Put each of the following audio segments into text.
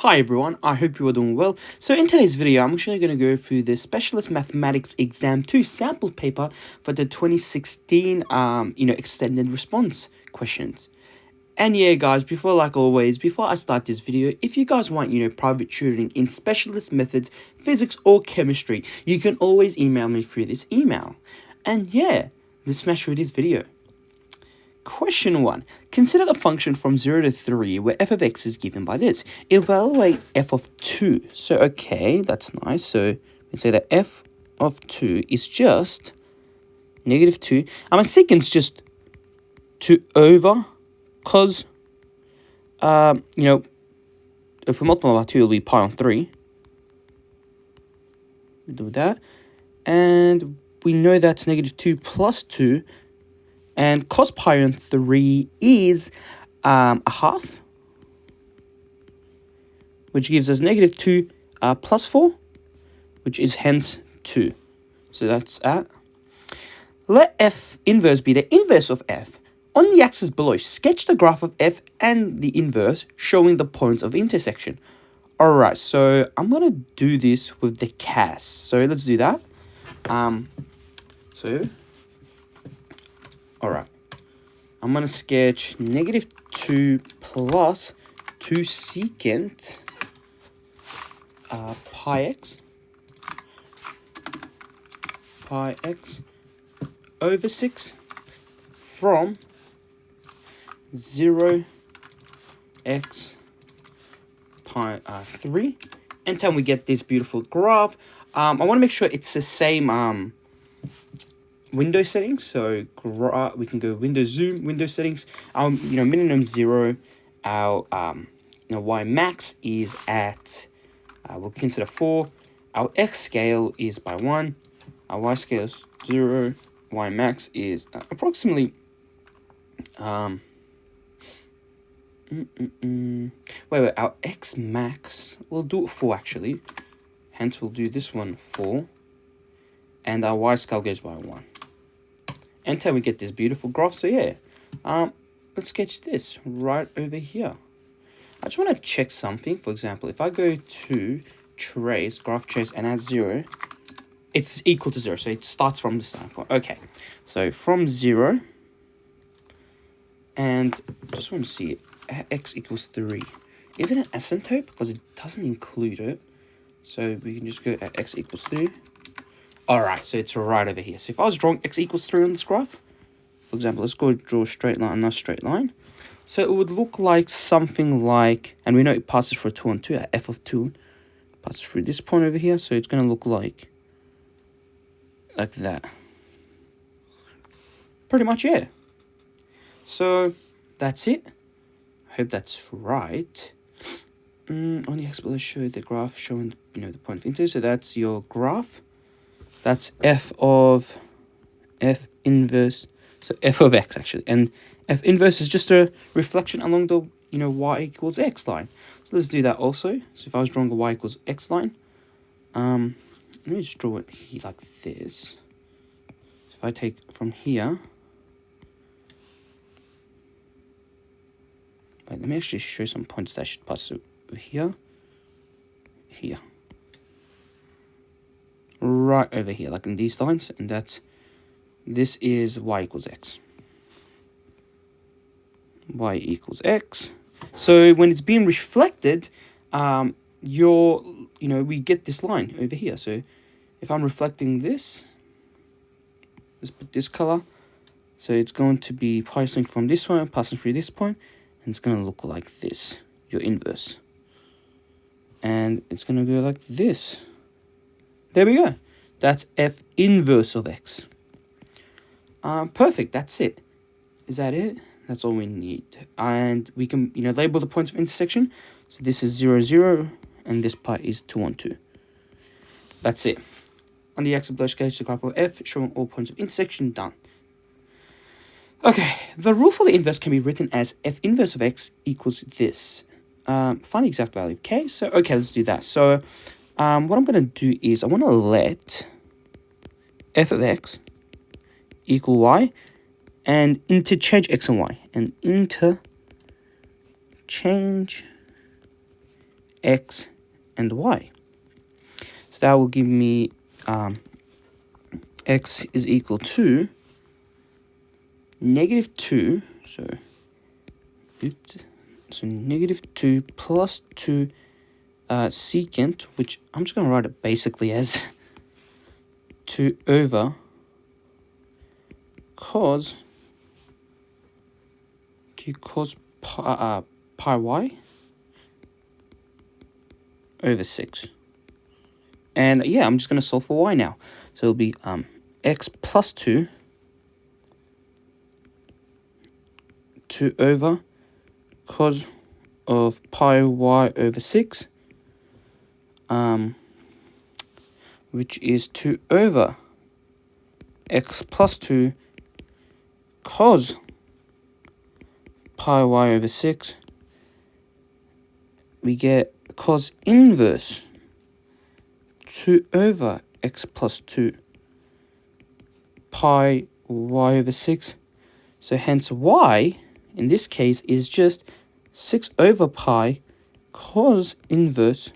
Hi everyone, I hope you are doing well. So in today's video, I'm actually going to go through the Specialist Mathematics Exam 2 sample paper for the 2016, extended response questions. And yeah, guys, before I start this video, if you guys want, private tutoring in specialist methods, physics or chemistry, you can always email me through this email. And yeah, let's smash through this video. Question 1. Consider the function from 0 to 3 where f of x is given by this. Evaluate f of 2. So, okay, that's nice. So, we can say that f of 2 is just negative 2. And my secant's just 2 over, because, if we multiply by 2, it'll be pi on 3. We do that. And we know that's negative 2 plus 2. And cos pi on 3 is a half, which gives us negative 2 plus 4, which is hence 2. So that's that. Let f inverse be the inverse of f. On the axis below, sketch the graph of f and the inverse, showing the points of intersection. Alright, so I'm going to do this with the CAS. So let's do that. Alright, I'm going to sketch negative 2 plus 2 secant pi x over 6 from 0 x pi 3 until we get this beautiful graph. I want to make sure it's the same window settings, so we can go window zoom, window settings. Minimum 0. Our y max is at we'll consider 4. Our x scale is by 1. Our y scale is 0. Y max is approximately wait, our x max, we'll do it 4 actually. Hence we'll do this one 4. And our y scale goes by 1. Until we get this beautiful graph. So yeah, let's sketch this right over here. I just want to check something. For example, if I go to trace, graph trace, and add 0, it's equal to 0. So it starts from the starting point. Okay, so from 0, and just want to see x equals 3. Is it an asymptote? Because it doesn't include it. So we can just go at x equals 3. Alright, so it's right over here. So if I was drawing x equals 3 on this graph, for example, let's go draw a straight line, another straight line. So it would look like something like, and we know it passes for 2 on 2, f of 2 passes through this point over here, so it's going to look like that. Pretty much, yeah. So that's it. I hope that's right. On the x below, show the graph showing, the point of interest. So that's your graph. That's f inverse, so f of x actually, and f inverse is just a reflection along the y equals x line. So let's do that also. So if I was drawing a y equals x line, let me just draw it here like this. So if I take from here, wait, let me actually show some points that should pass over here, right over here, like in these lines, and this is y equals x. Y equals x. So when it's being reflected, we get this line over here. So if I'm reflecting this, let's put this color. So it's going to be passing from this one, passing through this point, and it's going to look like this, your inverse. And it's going to go like this. There we go. That's f inverse of x. Perfect. That's it. Is that it? That's all we need. And we can, label the points of intersection. So this is 0, 0, and this part is 2 on 2. That's it. On the axis below, sketch the graph of f, showing all points of intersection. Done. Okay. The rule for the inverse can be written as f inverse of x equals this. Find the exact value of k. So, okay, let's do that. So, what I'm going to do is I want to let f of x equal y and interchange x and y. And interchange x, and y. So that will give me x is equal to -2, so -2 plus 2 secant, which I'm just going to write it basically as 2 over cos pi y over 6. And yeah, I'm just going to solve for y now. So it'll be x plus 2 over cos of pi y over 6, which is 2 over x plus 2 cos pi y over 6. We get cos inverse 2 over x plus 2 pi y over 6. So hence y, in this case, is just 6 over pi cos inverse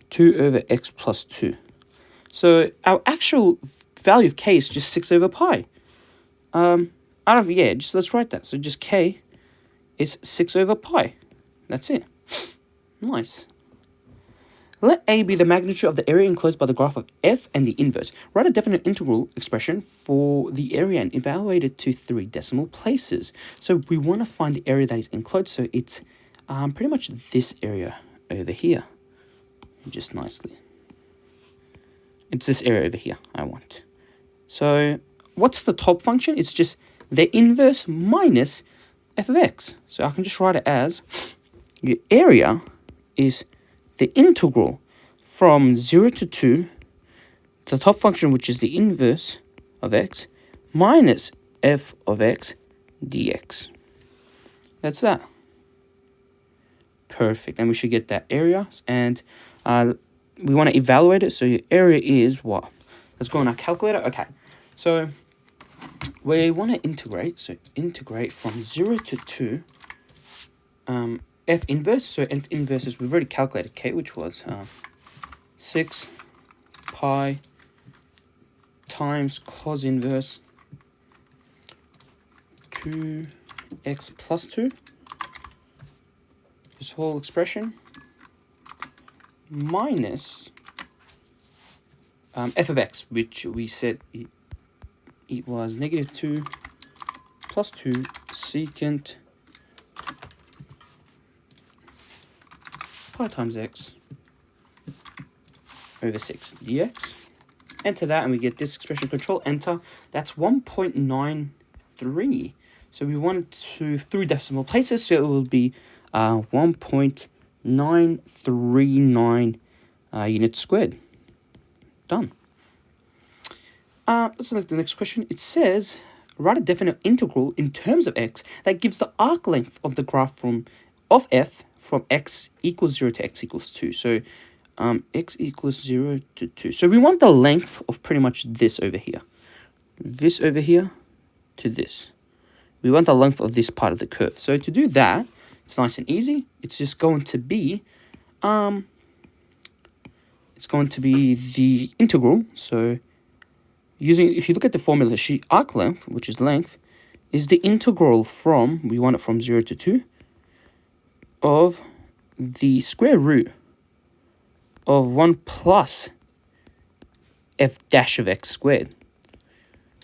2 over x plus 2. So our actual value of k is just 6 over pi. Let's write that. So just k is 6 over pi. That's it. Nice. Let A be the magnitude of the area enclosed by the graph of f and the inverse. Write a definite integral expression for the area and evaluate it to 3 decimal places. So we want to find the area that is enclosed. So it's pretty much this area over here. Just nicely. It's this area over here I want. So what's the top function? It's just the inverse minus f of x. So I can just write it as the area is the integral from 0 to 2, the top function, which is the inverse of x, minus f of x dx. That's that. Perfect. And we should get that area. And we want to evaluate it. So your area is what? Let's go on our calculator. Okay. So we want to integrate. So integrate from 0 to 2. F inverse, so F inverse is, we've already calculated k, which was 6 pi times cos inverse 2x plus 2, this whole expression, minus f of x, which we said it was -2 plus 2 secant pi times x over 6 dx. Enter that and we get this expression. Control enter. That's 1.93. So we want it to 3 decimal places, so it will be 1.939 units squared. Done. Let's look at the next question. It says, write a definite integral in terms of x that gives the arc length of the graph of f from x equals 0 to x equals 2. So x equals 0 to 2. So we want the length of pretty much this over here. This over here to this. We want the length of this part of the curve. So to do that, it's nice and easy. It's just going to be the integral. So if you look at the formula sheet, arc length, which is length, is the integral from, we want it from 0 to 2, of the square root of 1 plus f dash of x squared.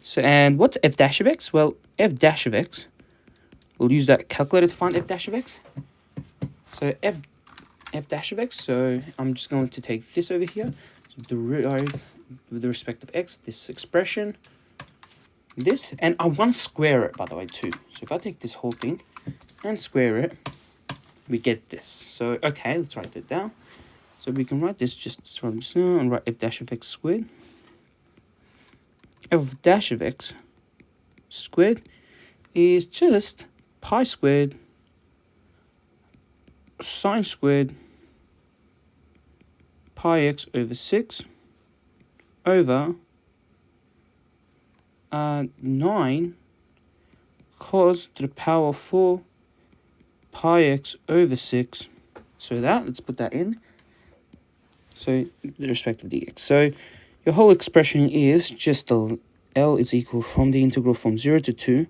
So, and what's f dash of x? Well, f dash of x, we'll use that calculator to find f dash of x. So f dash of x, so I'm just going to take this over here, so derive with respect of x, this expression, this, and I want to square it, by the way, too. So if I take this whole thing and square it, we get this. So, okay, let's write that down. So we can write this just now and write f dash of x squared. F dash of x squared is just pi squared sine squared pi x over 6 over 9 cos to the power 4 pi x over 6 So let's put that in. So the respect of dx. So your whole expression is just the L is equal from the integral from 0 to 2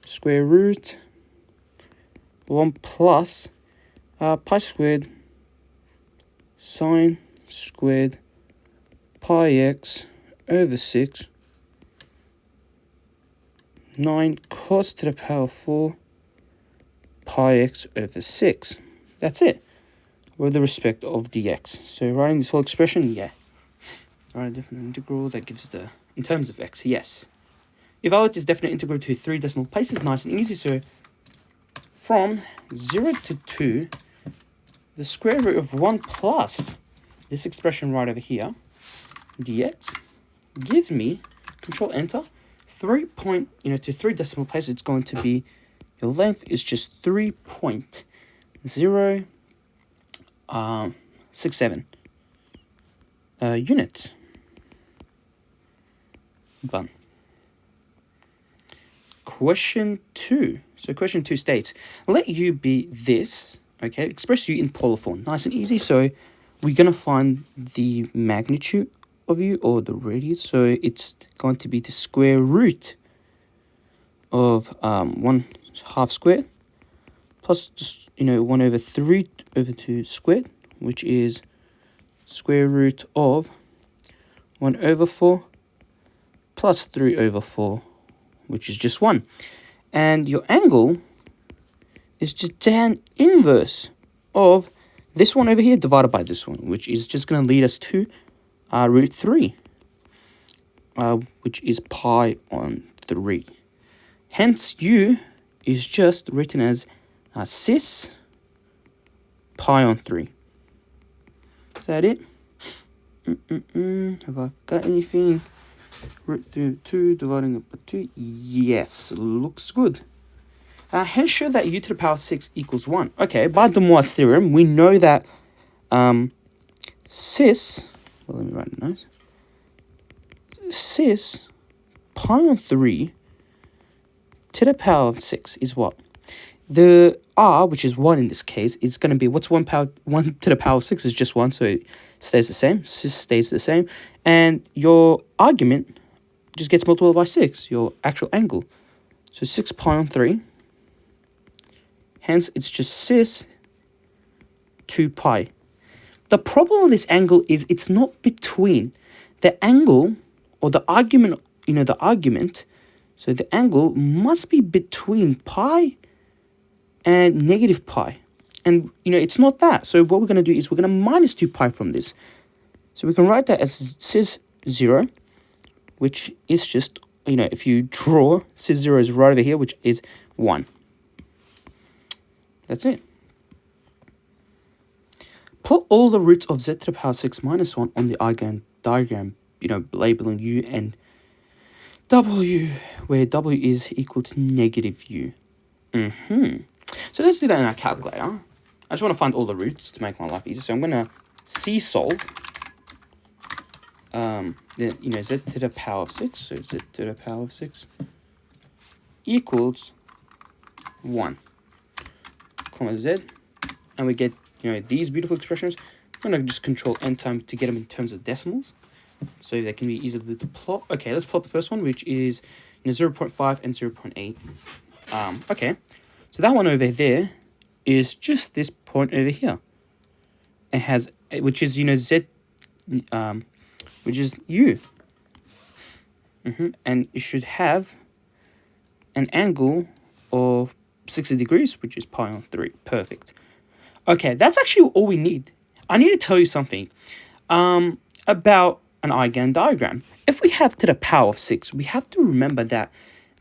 square root 1 plus pi squared sine squared pi x over 6 9 cos to the power 4 pi x over 6. That's it, with the respect of dx. So writing this whole expression, yeah. Write a definite integral that gives the, in terms of x, yes. Evaluate this definite integral to 3 decimal places, nice and easy. So from 0 to 2, the square root of 1 plus this expression right over here, dx, gives me, control enter, 3 point, to 3 decimal places, it's going to be, your length is just 3.067 units. Done. Question 2. So question 2 states, let u be this, okay, express u in polar form. Nice and easy. So we're going to find the magnitude of u, or the radius. So it's going to be the square root of 1 half squared plus just 1 over 3 over 2 squared, which is square root of 1 over 4 plus 3 over 4, which is just 1. And your angle is just tan inverse of this one over here divided by this one, which is just going to lead us to root 3, which is pi on 3. Hence, u is just written as cis pi on 3. Is that it? Have I got anything? Root through 2 dividing it by 2. Yes, looks good. Hence show that u to the power 6 equals 1. Okay, by De Moivre's theorem, we know that cis, well, let me write it nice. Cis pi on 3 to the power of 6 is what? The r, which is 1 in this case, is going to be, what's 1 to the power of 6 is just 1, so it stays the same. Cis stays the same. And your argument just gets multiplied by 6, your actual angle. So 6 pi on 3. Hence, it's just cis 2 pi. The problem with this angle is it's not between the angle or the argument, the argument. So the angle must be between pi and negative pi. And, it's not that. So what we're going to do is we're going to minus 2 pi from this. So we can write that as cis 0, which is just, if you draw, cis 0 is right over here, which is 1. That's it. Plot all the roots of z to the power 6 minus 1 on the diagram, labeling u and w, where w is equal to negative u. So let's do that in our calculator. I just want to find all the roots to make my life easier. So I'm going to solve z to the power of 6. So z to the power of 6 equals 1, comma z. And we get, these beautiful expressions. I'm going to just control enter to get them in terms of decimals, so they can be easily to plot. Okay, let's plot the first one, which is 0.5 and 0.8. Okay, so that one over there is just this point over here. It has, which is, z, which is u. And it should have an angle of 60 degrees, which is pi on 3. Perfect. Okay, that's actually all we need. I need to tell you something about an Eigen diagram. If we have to the power of 6, we have to remember that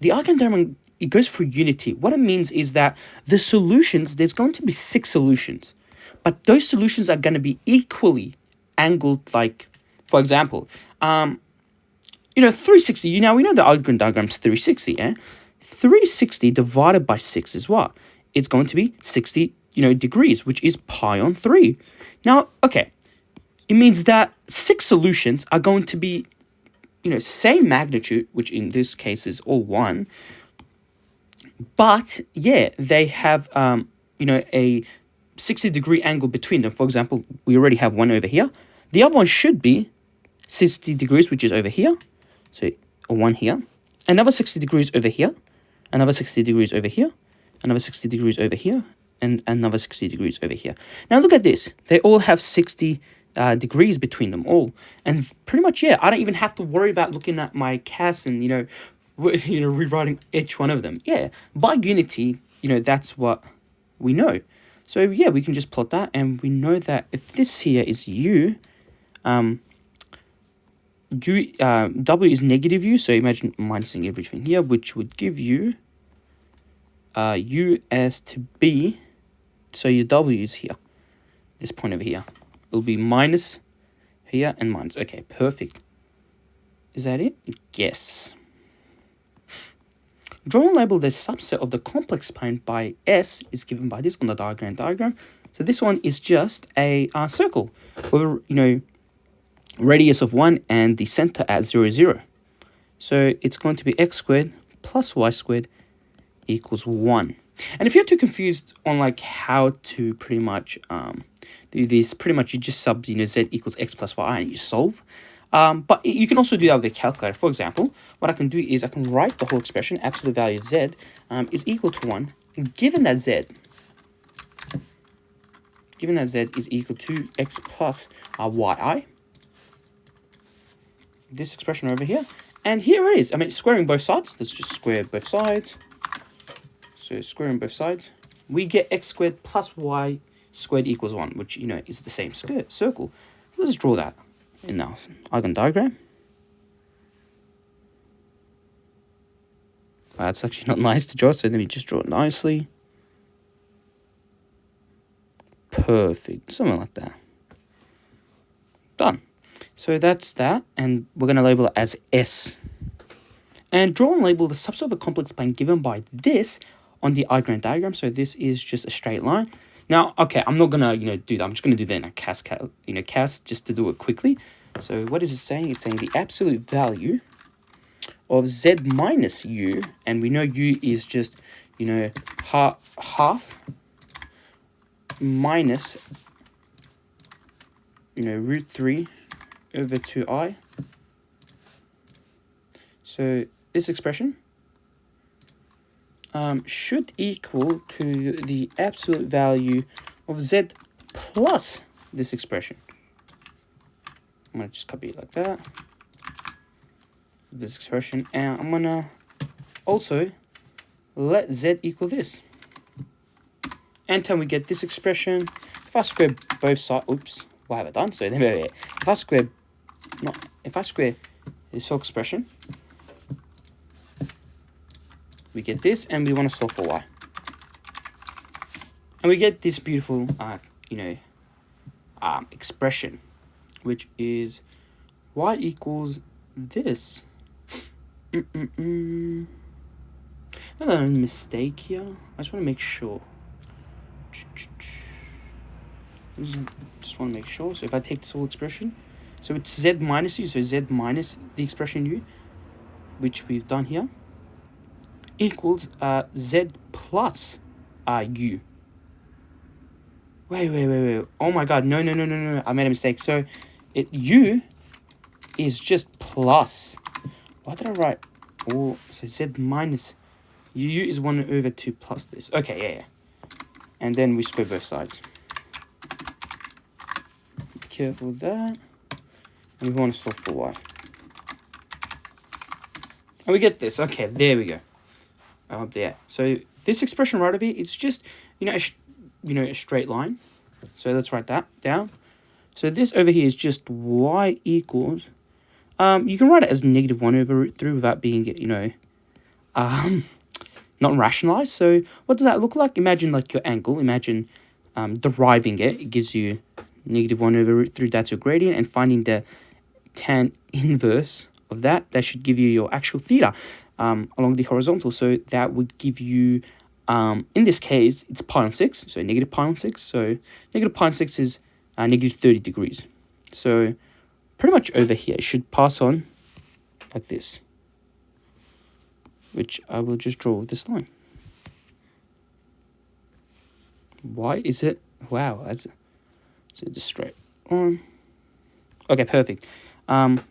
the Eigen diagram, it goes for unity. What it means is that the solutions, there's going to be 6 solutions, but those solutions are going to be equally angled. Like, for example, 360. Now we know the Eigen diagram is 360. Yeah, 360 divided by 6 is what? It's going to be 60. Degrees, which is pi on 3. Now, okay, it means that 6 solutions are going to be, same magnitude, which in this case is all 1. But, yeah, they have, a 60-degree angle between them. For example, we already have one over here. The other one should be 60 degrees, which is over here. So a one here, another 60 degrees over here, another 60 degrees over here, another 60 degrees over here, and another 60 degrees over here. Now look at this. They all have 60 degrees between them all. And pretty much, yeah, I don't even have to worry about looking at my CAS and, rewriting each one of them. Yeah, by unity, that's what we know. So yeah, we can just plot that, and we know that if this here is u, w is negative u, so imagine minusing everything here, which would give you u as to be, so your w is here, this point over here. It'll be minus here and minus. Okay, perfect. Is that it? Yes. Draw and label the subset of the complex plane by S is given by this on the diagram. So this one is just a circle with a, radius of 1 and the center at 0, 0. So it's going to be x squared plus y squared equals 1. And if you're too confused on like how to pretty much do this, pretty much you just sub z equals x plus y and you solve. But you can also do that with a calculator. For example, what I can do is I can write the whole expression, absolute value of z is equal to 1, given that z is equal to x plus yi, this expression over here, and here it is. I mean, squaring both sides. Let's just square both sides. So squaring both sides, we get x squared plus y squared equals 1, which, is the same circle. Let's draw that in our eigen diagram. That's actually not nice to draw, so let me just draw it nicely. Perfect, something like that. Done. So that's that, and we're going to label it as S. And draw and label the subset of the complex plane given by this on the eigen diagram. So this is just a straight line. Now, okay, I'm not gonna, do that. I'm just gonna do that in a CAS, just to do it quickly. So what is it saying? It's saying the absolute value of z minus u, and we know u is just, half minus, root 3 over 2i. So this expression should equal to the absolute value of z plus this expression. I'm going to just copy it like that, this expression, and I'm going to also let z equal this. And then we get this expression. If I square both sides, oops, what have I done? So if I square this whole expression, we get this, and we want to solve for y. And we get this beautiful, expression, which is y equals this. Not a mistake here. I just want to make sure. Just want to make sure. So if I take this whole expression, so it's z minus u, so z minus the expression u, which we've done here, equals z plus u. Wait. Oh my god, no. I made a mistake. So u is just plus. Why did I write? Oh, so z minus u is 1 over 2 plus this. Okay, yeah. And then we square both sides. Be careful with that. And we want to solve for y. And we get this. Okay, there we go. Up there. So this expression right over here, it's just, a straight line. So let's write that down. So this over here is just y equals, you can write it as -1 over root 3 without being, not rationalized. So what does that look like? Imagine like your angle. Imagine deriving it. It gives you -1 over root 3. That's your gradient. And finding the tan inverse of that, that should give you your actual theta along the horizontal. So that would give you, in this case, it's pi on 6. So negative pi on 6. So negative pi on 6 is negative 30 degrees. So pretty much over here, it should pass on like this, which I will just draw with this line. Why is it? Wow, that's just straight on. Okay, perfect. Let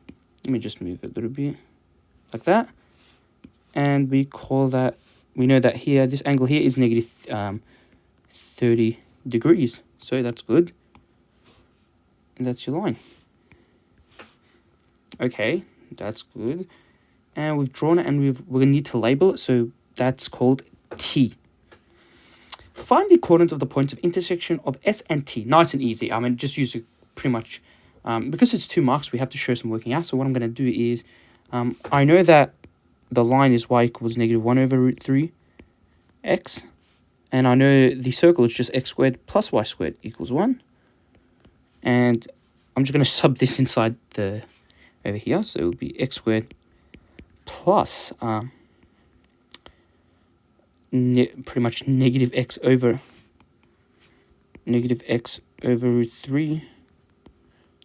me just move it a little bit like that, and we call that. We know that here, this angle here is negative 30 degrees. So that's good. And that's your line. Okay, that's good. And we've drawn it, and we're going to need to label it. So that's called T. Find the coordinates of the points of intersection of S and T. Nice and easy. I mean, just use it pretty much. Because it's 2 marks, we have to show some working out. So what I'm going to do is, I know that the line is y equals negative 1 over root 3 x. And I know the circle is just x squared plus y squared equals 1. And I'm just going to sub this inside over here. So it will be x squared plus pretty much negative x over root 3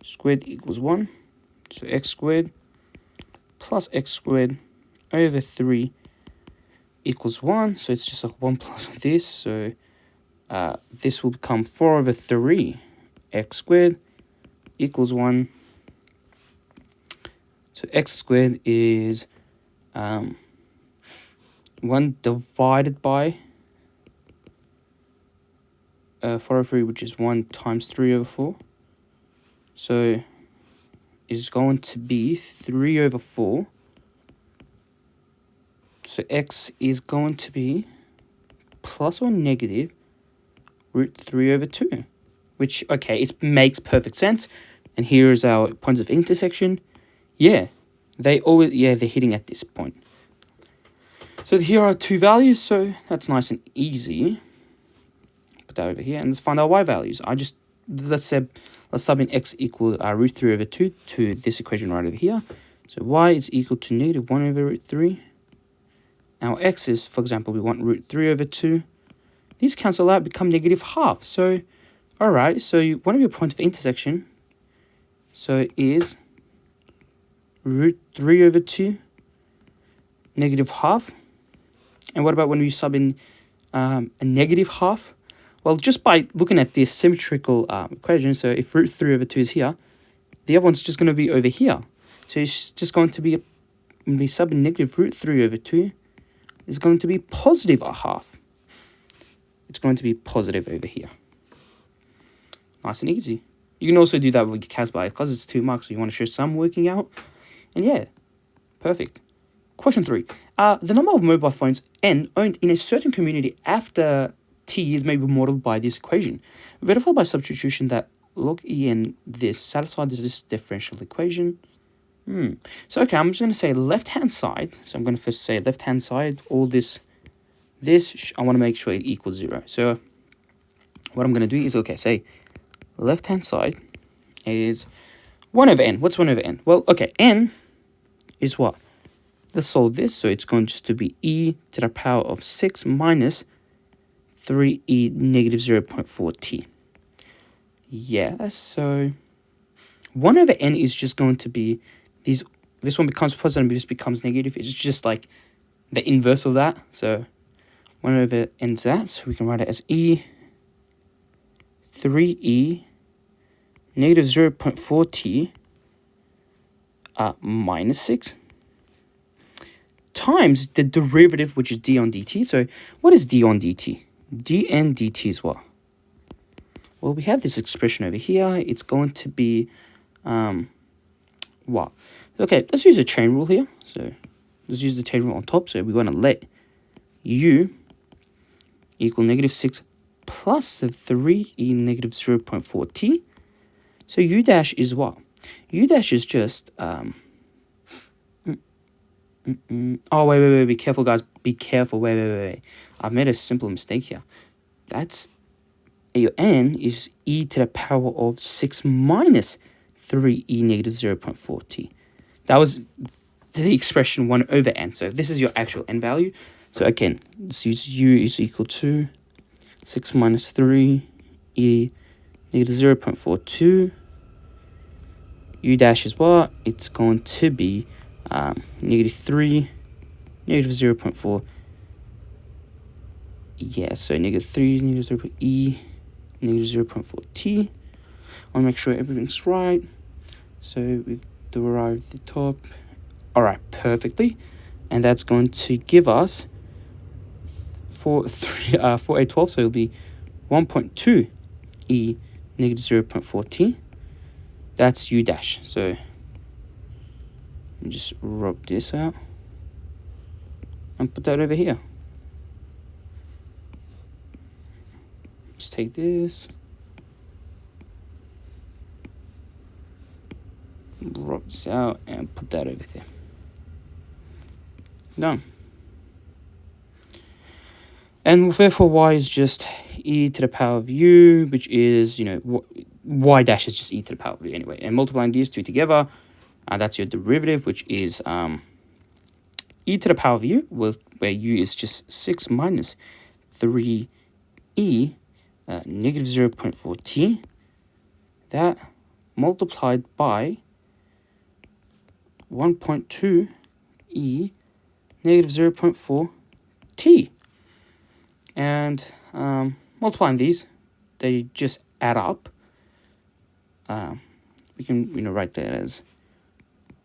squared equals 1. So x squared plus x squared over 3 equals 1. So it's just like 1 plus this. So this will become 4 over 3 x squared equals 1. So x squared is 1 divided by 4 over 3, which is 1 times 3 over 4. So it's going to be 3 over 4. So x is going to be plus or negative root 3 over 2. Which, okay, it makes perfect sense. And here is our points of intersection. Yeah, they're hitting at this point. So here are 2 values, so that's nice and easy. Put that over here, and let's find our y values. Let's sub in x equal root 3 over 2 to this equation right over here. So y is equal to negative 1 over root 3. Our x is, for example, we want root 3 over 2. These cancel out, become negative half. So, all right, so one of your points of intersection, so is root 3 over 2, negative half. And what about when we sub in a negative half? Well, just by looking at this symmetrical equation, so if root 3 over 2 is here, the other one's just going to be over here. So it's just going to be, when we sub in negative root 3 over 2, is going to be positive a half. It's going to be positive over here. Nice and easy. You can also do that with your Casby because it's 2 marks, so you want to show some working out. And yeah, perfect. Question 3. The number of mobile phones N owned in a certain community after T years may be modeled by this equation. Verify by substitution that log E and this satisfies this differential equation. So, okay, I'm just going to say left-hand side. So I'm going to first say left-hand side, all this, I want to make sure it equals 0. So what I'm going to do is, okay, say left-hand side is 1 over n. What's 1 over n? Well, okay, n is what? Let's solve this. So it's going just to be e to the power of 6 minus 3e negative 0.4t. Yeah, so 1 over n is just going to be this one becomes positive and this becomes negative. It's just like the inverse of that. So 1 over n is that. So we can write it as e 3e negative 0.4t minus 6 times the derivative, which is d on dt. So what is d on dt? dn dt is what? Well, we have this expression over here. It's going to be what? Okay, let's use a chain rule here. So let's use the chain rule on top. So we're going to let u equal negative 6 plus the 3e negative 0.4t. So u dash is what? U dash is just oh, wait, be careful, guys. Be careful. Wait. I've made a simple mistake here. That's your n is e to the power of 6 minus 3e negative 0.4t. That was the expression 1 over n. So this is your actual n value. So again, let's use u is equal to 6 minus 3e negative 0.42. U dash is what? It's going to be negative 3, negative 0.4 Yeah, so -3 is negative 0 e negative 0.4t. I want to make sure everything's right. So we've derived the top. All right, perfectly. And that's going to give us for A12, so it'll be 1.2 e negative 0.4t. That's u dash. So let me just rub this out and put that over here. Just take this, rub this out, and put that over there. Done. And therefore y is just e to the power of u, which is, y dash is just e to the power of u anyway. And multiplying these two together, that's your derivative, which is e to the power of u, where u is just 6 minus 3e negative 0.4t. That multiplied by 1.2 e negative 0.4t. And multiplying these, they just add up. We can write that as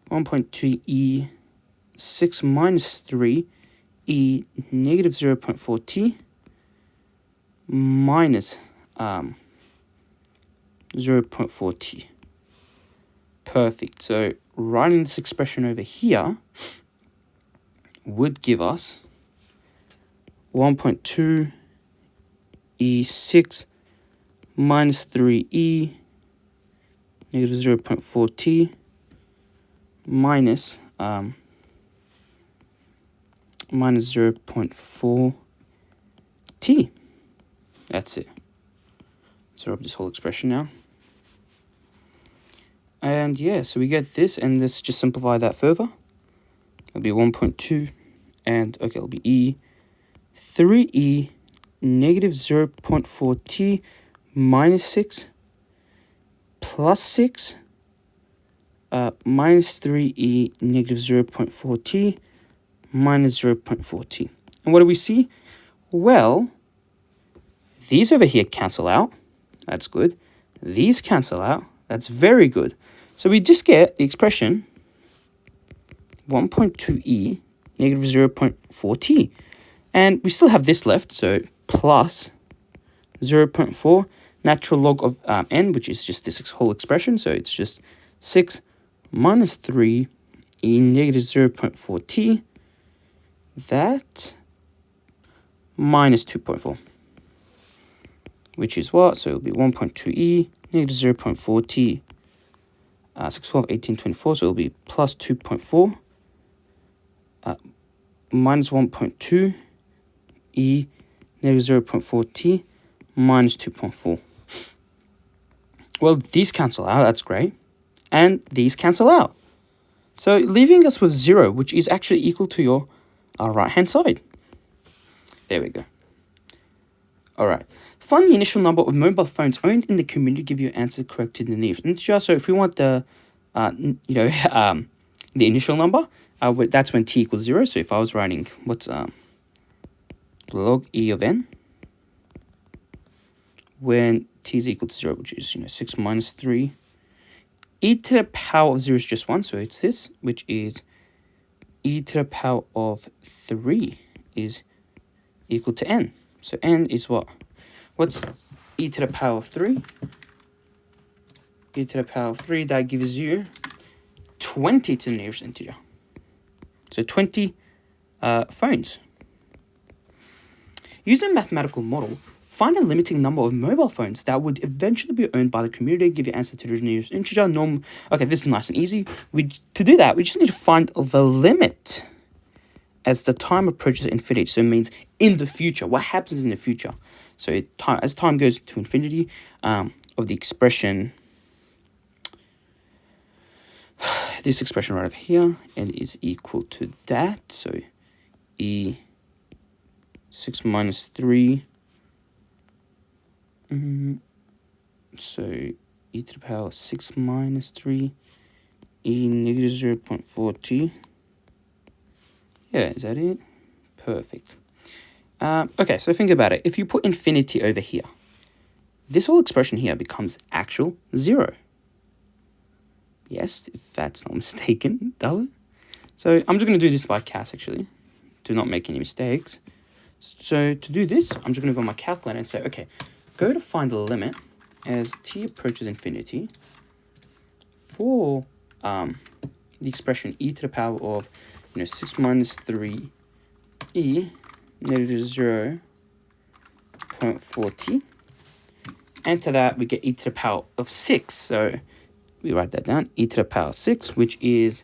1.2 e 6 minus 3 e negative 0.4t minus 0.4t. Perfect. So writing this expression over here would give us 1.2 e6 minus 3e negative 0.4t minus 0.4t. That's it. So rub this whole expression now. And yeah, so we get this, and let's just simplify that further. It'll be 1.2, and okay, it'll be e 3e negative 0.4t minus 6 plus 6 minus 3e negative 0.4t minus 0.4t. And what do we see? Well, these over here cancel out. That's good. These cancel out. That's very good. So we just get the expression 1.2e negative 0.4t. And we still have this left, so plus 0.4 natural log of n, which is just this whole expression. So it's just 6 minus 3 e negative 0.4t. That minus 2.4, which is what? So it'll be 1.2e negative 0.4t. 6, 12, 18, 24. So it'll be plus 2.4 minus 1.2 e negative 0.4t minus 2.4. Well, these cancel out. That's great. And these cancel out. So leaving us with 0, which is actually equal to your right-hand side. There we go. All right. Find the initial number of mobile phones owned in the community. Give your answer correct to the nearest integer. So if we want the, the initial number, that's when t equals 0. So if I was writing what's log e of n when t is equal to 0, which is 6 minus 3. E to the power of 0 is just 1, so it's this, which is e to the power of 3 is equal to n. So n is what? What's e to the power of 3? E to the power of 3, that gives you 20 to the nearest integer. So 20 phones. Using a mathematical model, find a limiting number of mobile phones that would eventually be owned by the community. Give your answer to the nearest integer. Okay, this is nice and easy. To do that, we just need to find the limit as the time approaches infinity. So it means in the future. What happens in the future? So as time goes to infinity, of the expression, this expression right over here, and is equal to that. So e 6 minus 3. So e to the power of 6 minus 3 e negative 0.4t. Yeah, is that it? Perfect. Okay, so think about it. If you put infinity over here, this whole expression here becomes actual 0. Yes, if that's not mistaken, does it? So I'm just going to do this by CAS, actually. Do not make any mistakes. So to do this, I'm just going to go on my calculator and say, okay, go to find the limit as t approaches infinity for the expression e to the power of 6 minus 3 e negative 0.4t. And to that, we get e to the power of 6. So we write that down, e to the power of 6, which is,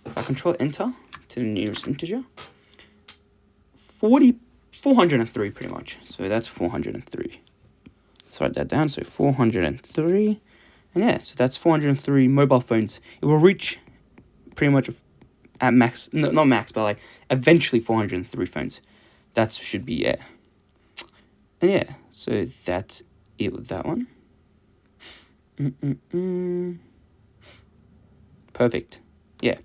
if I control enter to the nearest integer, 403 pretty much. So that's 403. Let's write that down. So 403. And yeah, so that's 403 mobile phones. It will reach pretty much at max, no, not max, but like eventually 403 phones. That should be it. And yeah, so that's it with that one. Perfect. Yeah.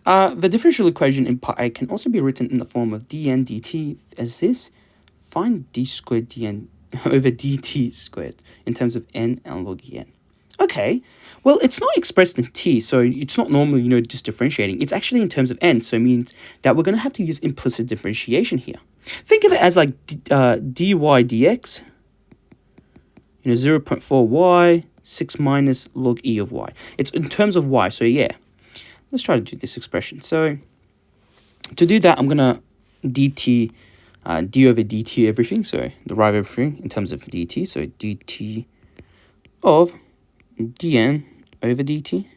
The differential equation in part A can also be written in the form of dn dt as this. Find d squared dn over dt squared in terms of n and log en. Okay, well, it's not expressed in t, so it's not normally, just differentiating. It's actually in terms of n, so it means that we're going to have to use implicit differentiation here. Think of it as like dy dx, 0.4y, 6 minus log e of y. It's in terms of y, so yeah. Let's try to do this expression. So to do that, I'm going to dt, d over dt everything, so derive everything in terms of dt. So dt of dn over dt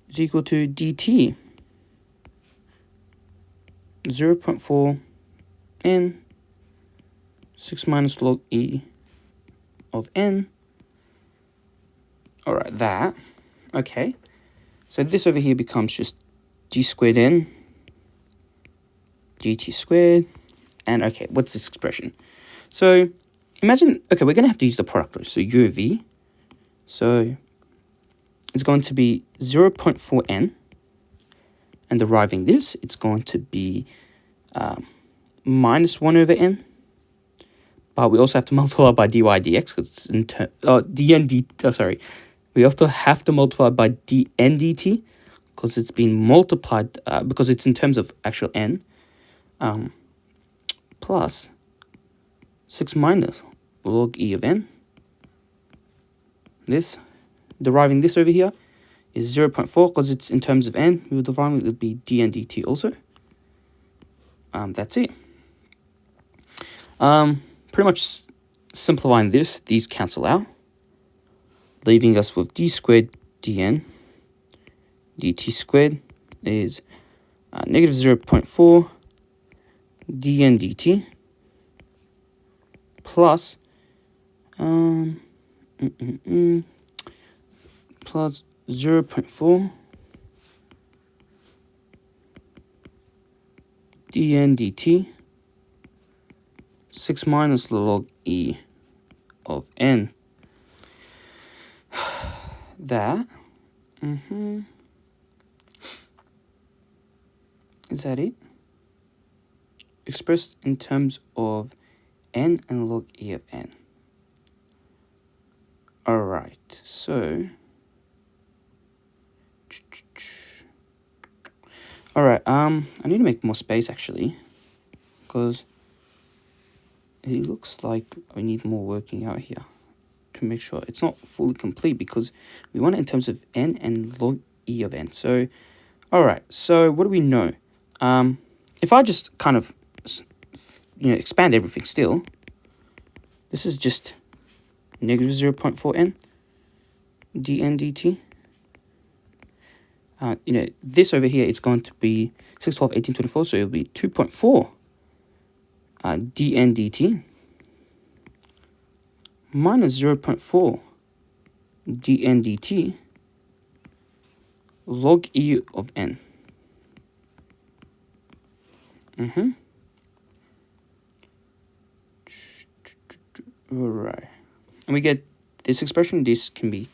is equal to dt 0.4 n 6 minus log e of n. All right, that. Okay. So this over here becomes just d squared n dt squared. And okay, what's this expression? So imagine, okay, we're going to have to use the product rule. So u of v. So it's going to be 0.4n. And deriving this, it's going to be minus 1 over n. But we also have to multiply by dy dx because it's in we also have to multiply by dn dt because it's been multiplied, because it's in terms of actual n, plus 6 minus log e of n. This, deriving this over here, is 0.4 because it's in terms of n. We will derive it would be dn dt also. That's it. Pretty much simplifying this, these cancel out, leaving us with d squared dn dt squared is negative 0.4 dn dt plus plus 0.4 dn dt 6 minus log e of n. That. Is that it? Expressed in terms of n and log e of n. Alright, so. Alright, I need to make more space actually, because it looks like we need more working out here to make sure it's not fully complete, because we want it in terms of n and log e of n. So, alright, so what do we know? If I just kind of, expand everything still, this is just negative 0.4n dn dt. This over here, it's going to be 6, 12, 18, 24, so it'll be 2.4 dn dt minus 0.4 dn dt log e of n. Alright. And we get this expression. This can be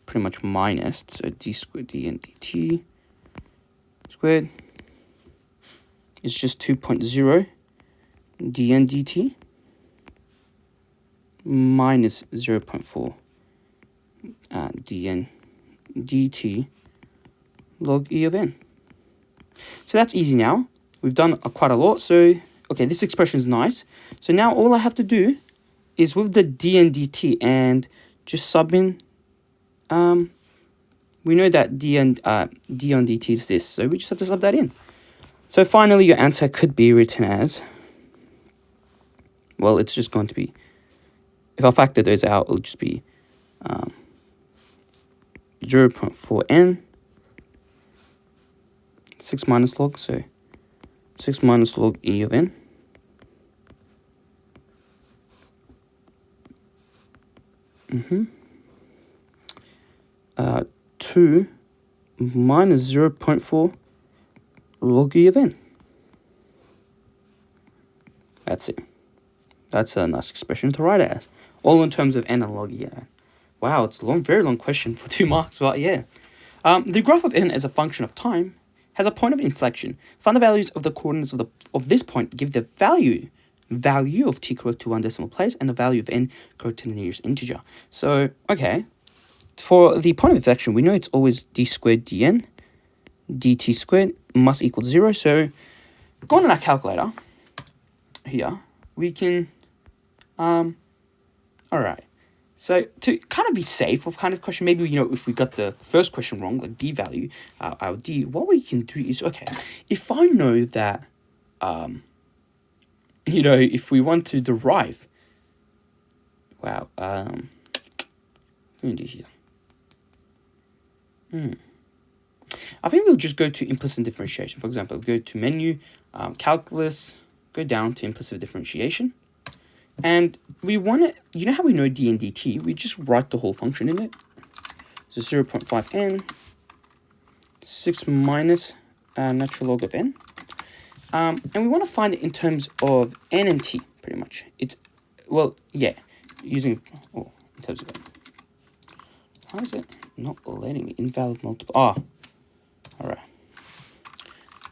pretty much minus. So d squared dn dt squared is just 2.0 dn dt minus 0.4 dn dt log e of n. So that's easy now. We've done quite a lot. So, okay, this expression is nice. So now all I have to do is with the dn dt and just sub in, we know that dn dt is this, so we just have to sub that in. So finally, your answer could be written as, well, it's just going to be, if I factor those out, it'll just be 0.4n 6 minus log, so 6 minus log e of n Mm-hmm. 2 minus 0.4 log e of n. That's it. That's a nice expression to write as. All in terms of n and log e of n. Wow, it's a long, very long question for 2 marks, but yeah. The graph of n as a function of time has a point of inflection. Find the values of the coordinates of this point. Give the value of t correct to 1 decimal place and the value of n correct to the nearest integer. So, okay. For the point of inflection, we know it's always d squared dn dt squared must equal 0. So, going on our calculator here, we can, all right. So to kind of be safe of kind of question, maybe, you know, if we got the first question wrong, like d value, our d, what we can do is, okay, if I know that, you know, if we want to derive, wow, what do we do here? I think we'll just go to implicit differentiation. For example, go to menu, calculus, go down to implicit differentiation. And we want to, you know how we know d and dt? We just write the whole function in it. So 0.5n, 6 minus natural log of n. And we want to find it in terms of n and t, pretty much. It's, well, yeah, using, oh, in terms of n. How is it not letting me? Invalid multiple. Ah, all right.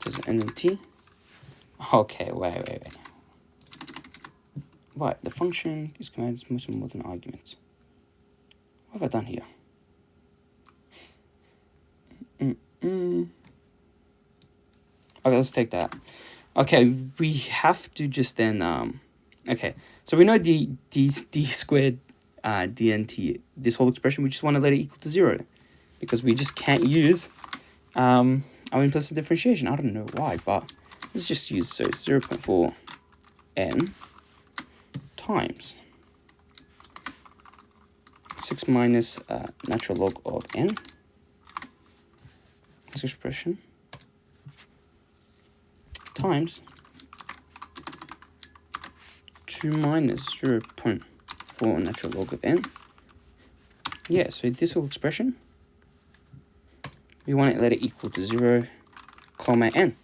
There's n and t. Okay, wait. Right, the function is commanded much more than arguments. What have I done here? Okay, let's take that. Okay, we have to just then, okay, so we know d squared dnt, this whole expression, we just want to let it equal to 0 because we just can't use our implicit differentiation. I don't know why, but let's just use, so 0.4 n times 6 minus natural log of n, this expression, times 2 minus 0.4 natural log of n. Yeah, so this whole expression, we want to let it equal to 0, comma n.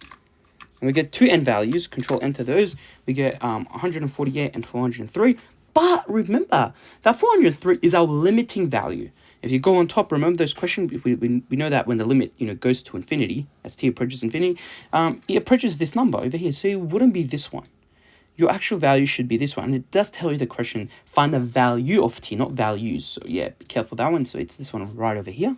And we get two n values, control enter those, we get 148 and 403. But remember, that 403 is our limiting value. If you go on top, remember those questions, we know that when the limit, you know, goes to infinity, as t approaches infinity, it approaches this number over here. So it wouldn't be this one. Your actual value should be this one. And it does tell you the question, find the value of t, not values. So yeah, be careful that one. So it's this one right over here.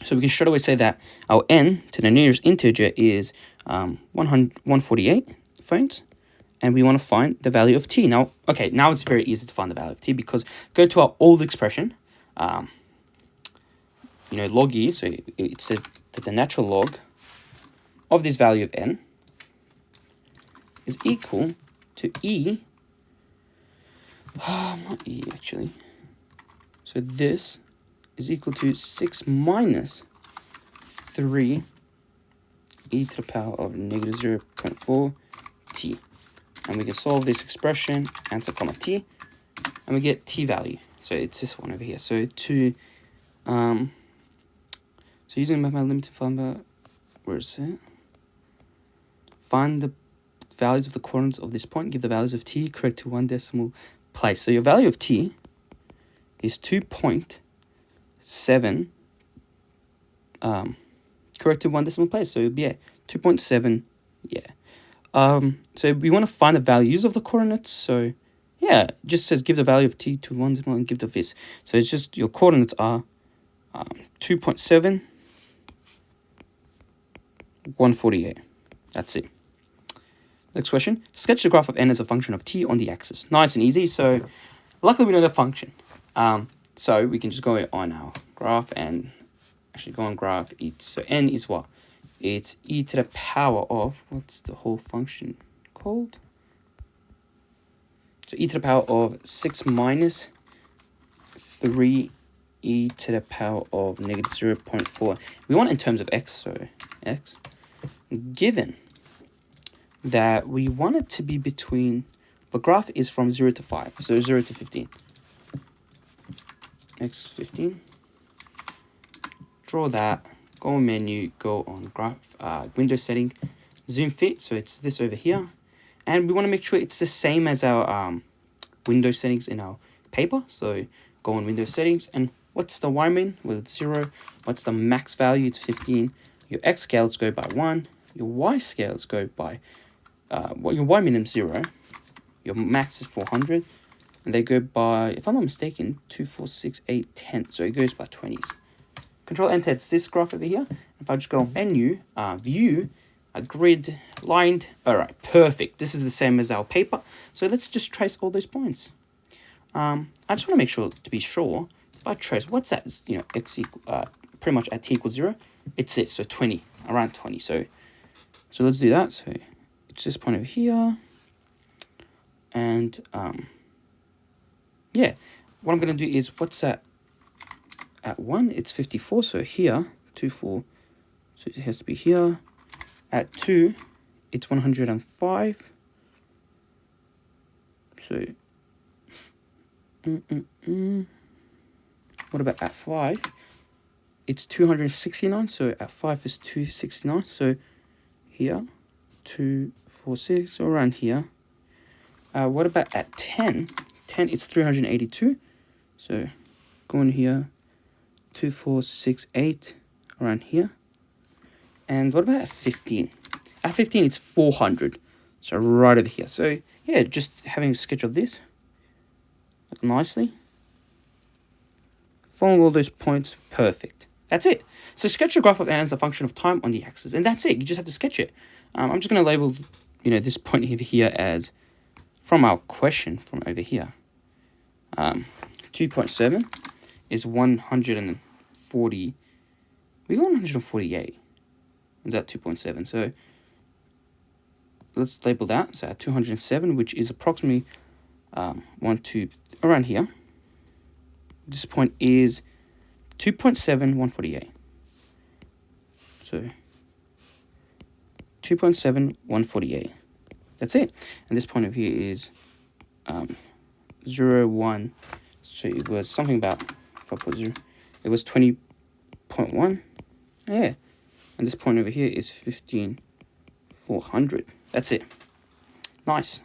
So we can straight away say that our n to the nearest integer is 148 phones. And we want to find the value of t. Now, okay, now it's very easy to find the value of t because go to our old expression, you know, log e, so it said that the natural log of this value of n is equal to e, not e actually, so this is equal to 6 minus 3 e to the power of negative 0.4 t. And we can solve this expression, answer comma t, and we get t value. So it's this one over here. So to, so using mathematical limited formula, where is it? Find the values of the coordinates of this point, give the values of t correct to 1 decimal place. So your value of t is 2.7, correct to 1 decimal place. So yeah, 2.7, yeah. So we want to find the values of the coordinates. So yeah, it just says give the value of t to 1 and give the vis. So it's just your coordinates are 2.7, 148. That's it. Next question. Sketch the graph of n as a function of t on the axis. Nice and easy. So luckily we know the function. So we can just go on our graph and actually go on graph e. So n is what? It's e to the power of, what's the whole function called? So e to the power of 6 minus 3 e to the power of negative 0.4. We want in terms of x, so x. Given that we want it to be between, the graph is from 0 to 5, so 0 to 15. X 15. Draw that. Go on menu. Go on graph. Window setting. Zoom fit. So it's this over here, and we want to make sure it's the same as our window settings in our paper. So go on window settings, and what's the y min? Well, it's 0. What's the max value? It's 15. Your x scales go by 1. Your y scales go by your y min is 0. Your max is 400. And they go by, if I'm not mistaken, 2, 4, 6, 8, 10. So it goes by 20s. Control Enter, it's this graph over here. If I just go on menu, view, a grid, lined. All right, perfect. This is the same as our paper. So let's just trace all those points. I just want to make sure, to be sure, if I trace, what's that? You know, x equal, pretty much at t equals 0. It's it, so 20, around 20. So let's do that. So it's this point over here. And, yeah, what I'm going to do is, what's that? At 1, it's 54, so here, 2, 4, so it has to be here. At 2, it's 105. So, what about at 5? It's 269, so at 5 is 269, so here, 2, 4, 6, so around here. What about at 10? 10, it's 382, so go in here, 2, 4, 6, 8, around here. And what about at 15? At 15, it's 400, so right over here. So yeah, just having a sketch of this, look nicely. Following all those points, perfect. That's it. So sketch a graph of n as a function of time on the axis, and that's it. You just have to sketch it. I'm just going to label, this point over here as from our question from over here. 2.7 is 140. We got 148. Is that 2.7? So let's label that. So at 207, which is approximately around here. This point is 2.7, 148. So 2.7, 148. That's it. And this point over here is 0, 1. So it was something about, if I put 0, it was 20.1. Yeah. And this point over here is 15,400. That's it. Nice.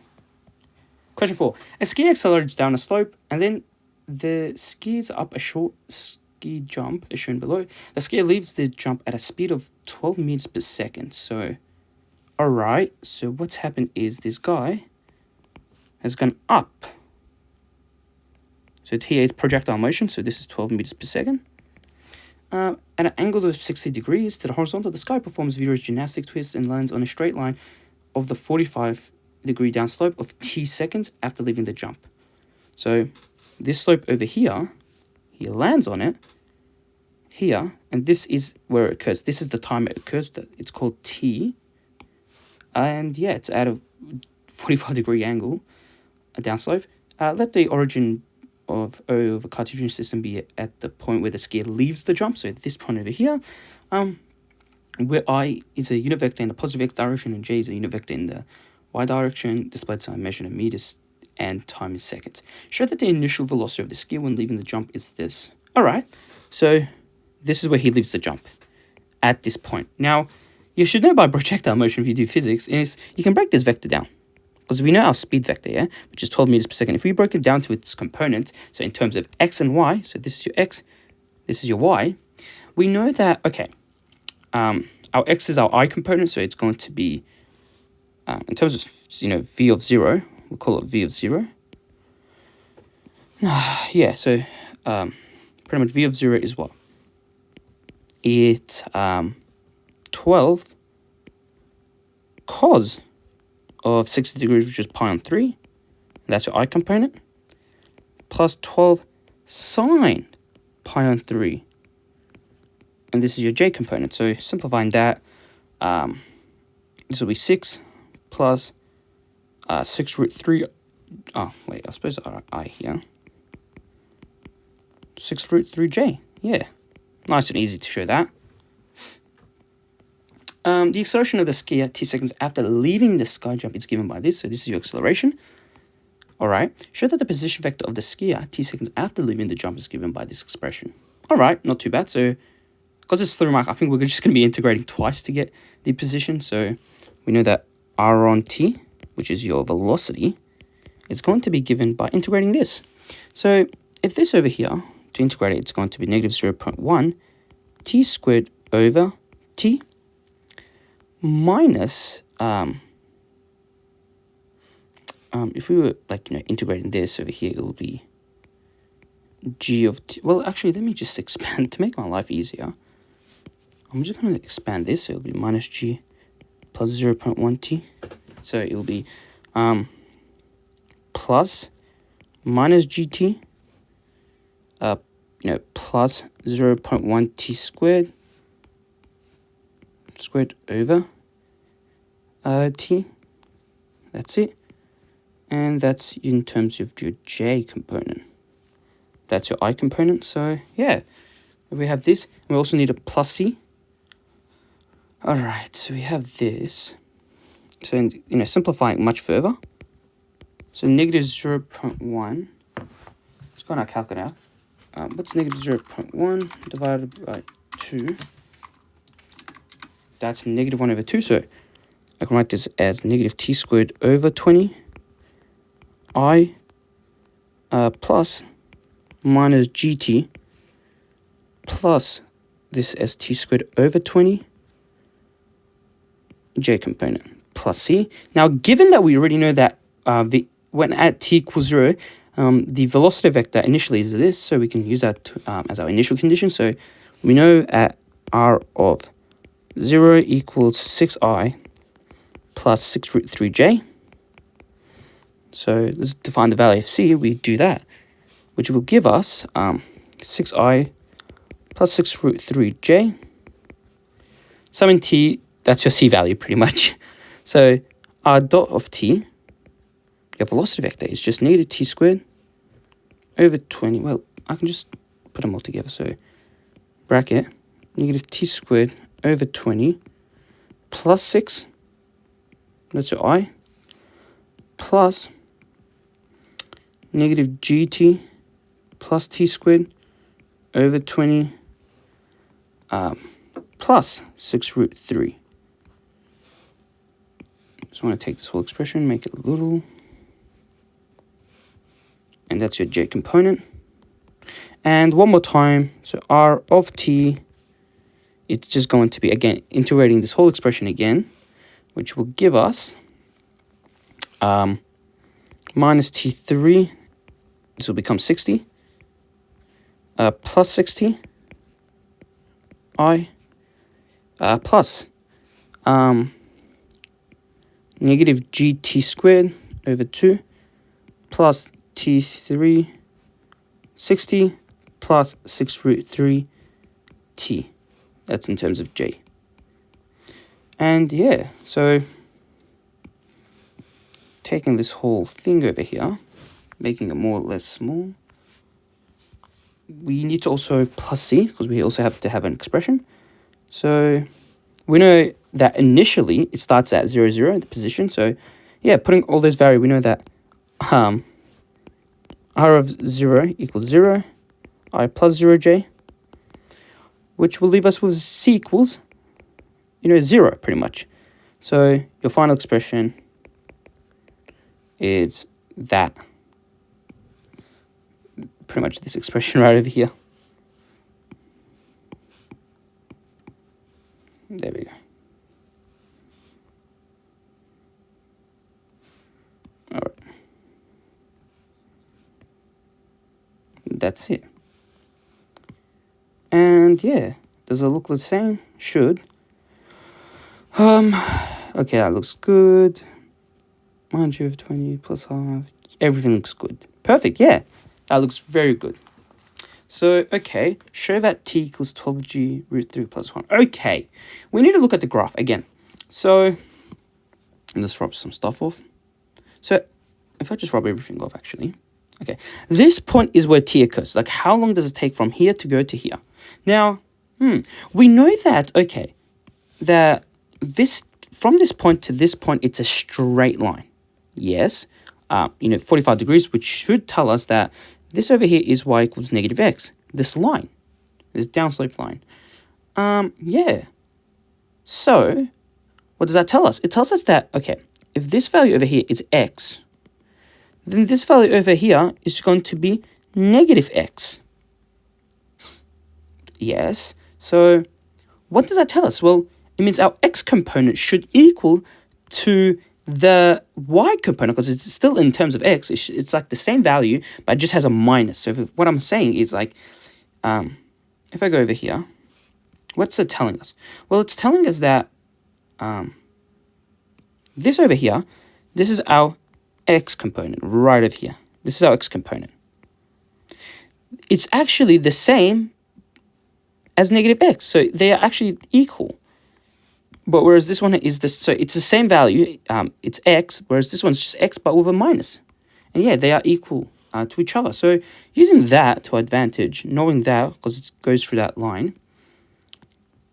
Question 4. A ski accelerates down a slope, and then the skiers up a short ski jump, as shown below. The skier leaves the jump at a speed of 12 meters per second. So, alright. So what's happened is this guy has gone up. So here is projectile motion. So this is 12 meters per second. At an angle of 60 degrees to the horizontal, the sky performs various gymnastic twists and lands on a straight line of the 45-degree downslope of t seconds after leaving the jump. So this slope over here, he lands on it here, and this is where it occurs. This is the time it occurs. It's called t. And yeah, it's at a 45-degree angle, a downslope. Let the origin of O of a Cartesian system be at the point where the skier leaves the jump. So at this point over here, where I is a unit vector in the positive x direction and j is a unit vector in the y direction, display time measured in meters and time in seconds. Show that the initial velocity of the skier when leaving the jump is this. Alright, so this is where he leaves the jump at this point. Now, you should know by projectile motion if you do physics is you can break this vector down. Because we know our speed vector, yeah, which is 12 meters per second. If we break it down to its components, so in terms of x and y, so this is your x, this is your y, we know that, okay, our x is our I component, so it's going to be in terms of, v of 0, we'll call it v of 0. Yeah, so pretty much v of 0 is what? It's 12 cos of 60 degrees, which is pi on 3. That's your I component. Plus 12 sine pi on 3. And this is your j component. So simplifying that, this will be 6 plus 6 root 3. Oh, wait, I suppose I here. 6 root 3j. Yeah, nice and easy to show that. The acceleration of the ski at t seconds after leaving the sky jump is given by this. So this is your acceleration. All right. Show that the position vector of the skier at t seconds after leaving the jump is given by this expression. All right, not too bad. So because it's 3 mark, I think we're just going to be integrating twice to get the position. So we know that r on t, which is your velocity, is going to be given by integrating this. So if this over here, to integrate it, it's going to be negative 0.1 t squared over t minus, if we were integrating this over here, it will be g of t. Well, actually, let me just expand to make my life easier. I'm just going to expand this, so it'll be minus g plus 0.1 t. So it will be plus minus gt, plus 0.1 t squared over t. That's it. And that's in terms of your j component. That's your I component. So yeah, we have this. We also need a plus c. All right, so we have this. So simplifying much further. So negative 0.1. Let's go on our calculator. What's negative 0.1 divided by 2? That's negative 1 over 2. So I can write this as negative t squared over 20 I plus minus gt plus this as t squared over 20 j component plus c. Now, given that we already know that when at t equals 0, the velocity vector initially is this, so we can use that as our initial condition. So we know at r of 0 equals 6i plus 6 root 3j. So let's define the value of c. We do that, which will give us 6i plus 6 root 3j. Summing t, that's your c value pretty much. So r dot of t, your velocity vector, is just negative t squared over 20. Well, I can just put them all together. So bracket negative t squared over 20 plus 6, that's your I, plus negative gt plus t squared over 20 plus 6 root 3. Just want to take this whole expression, make it a little, and that's your j component. And one more time, so r of t, it's just going to be, again, integrating this whole expression again, which will give us minus t3, this will become 60, plus 60, I, plus negative gt squared over 2 plus t3, 60 plus 6 root 3 t. That's in terms of j. And yeah, so taking this whole thing over here, making it more or less small, we need to also plus c, because we also have to have an expression. So we know that initially it starts at 0, 0, the position. So yeah, putting all those values, we know that r of 0 equals 0, I plus 0j, which will leave us with c equals, 0 pretty much. So your final expression is that, pretty much this expression right over here. There we go. that's it. And yeah, does it look the same? Should. Okay, that looks good. 100 over 20 plus half. Everything looks good. Perfect, yeah. That looks very good. So, okay, show that t equals 12g root 3 plus 1. Okay, we need to look at the graph again. So, let's rub some stuff off. So, if I just rub everything off, actually. Okay, this point is where t occurs. Like, how long does it take from here to go to here? Now, we know that, okay, that this, from this point to this point, it's a straight line. Yes, 45 degrees, which should tell us that this over here is y equals negative x. This line, this downslope line. Yeah. So, what does that tell us? It tells us that, okay, if this value over here is x, then this value over here is going to be negative x. Yes. So, what does that tell us? Well, it means our x component should equal to the y component, because it's still in terms of x, it's like the same value, but it just has a minus. So what I'm saying is like, if I go over here, what's it telling us? Well, it's telling us that this over here, this is our x component right over here. This is our x component. It's actually the same as negative x, so they are actually equal. But whereas this one is this, so it's the same value, it's x, whereas this one's just x, but with a minus. And yeah, they are equal to each other. So using that to advantage, knowing that, because it goes through that line,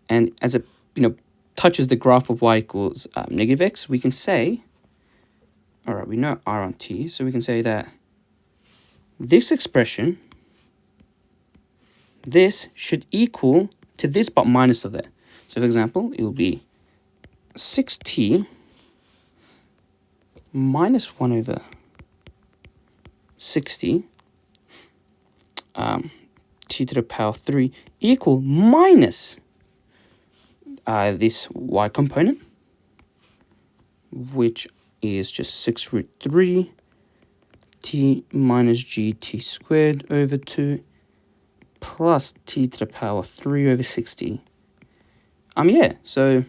and as it, touches the graph of y equals negative x, we can say, all right, we know r on t, so we can say that this expression, this should equal to this, but minus of that. So for example, it will be 6t minus 1 over 60 t to the power 3 equal minus this y component, which is just 6 root 3 t minus gt squared over 2 plus t to the power 3 over 60. Yeah, so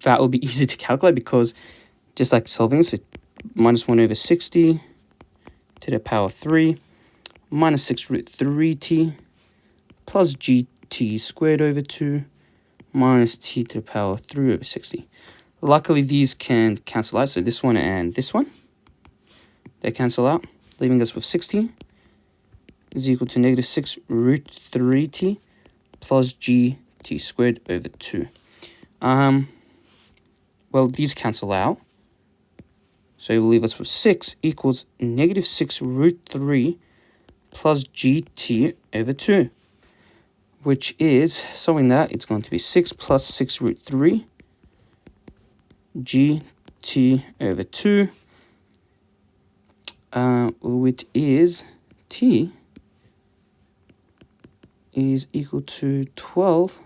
that will be easy to calculate, because just like solving this, so minus 1 over 60 to the power 3 minus 6 root 3t plus gt squared over 2 minus t to the power 3 over 60. Luckily, these can cancel out, so this one and this one, they cancel out, leaving us with 60 is equal to negative 6 root 3t plus gt squared over 2. Well, these cancel out, so it will leave us with 6 equals negative 6 root 3 plus gt over 2, which is, showing that it's going to be 6 plus 6 root 3 gt over 2, which is t is equal to 12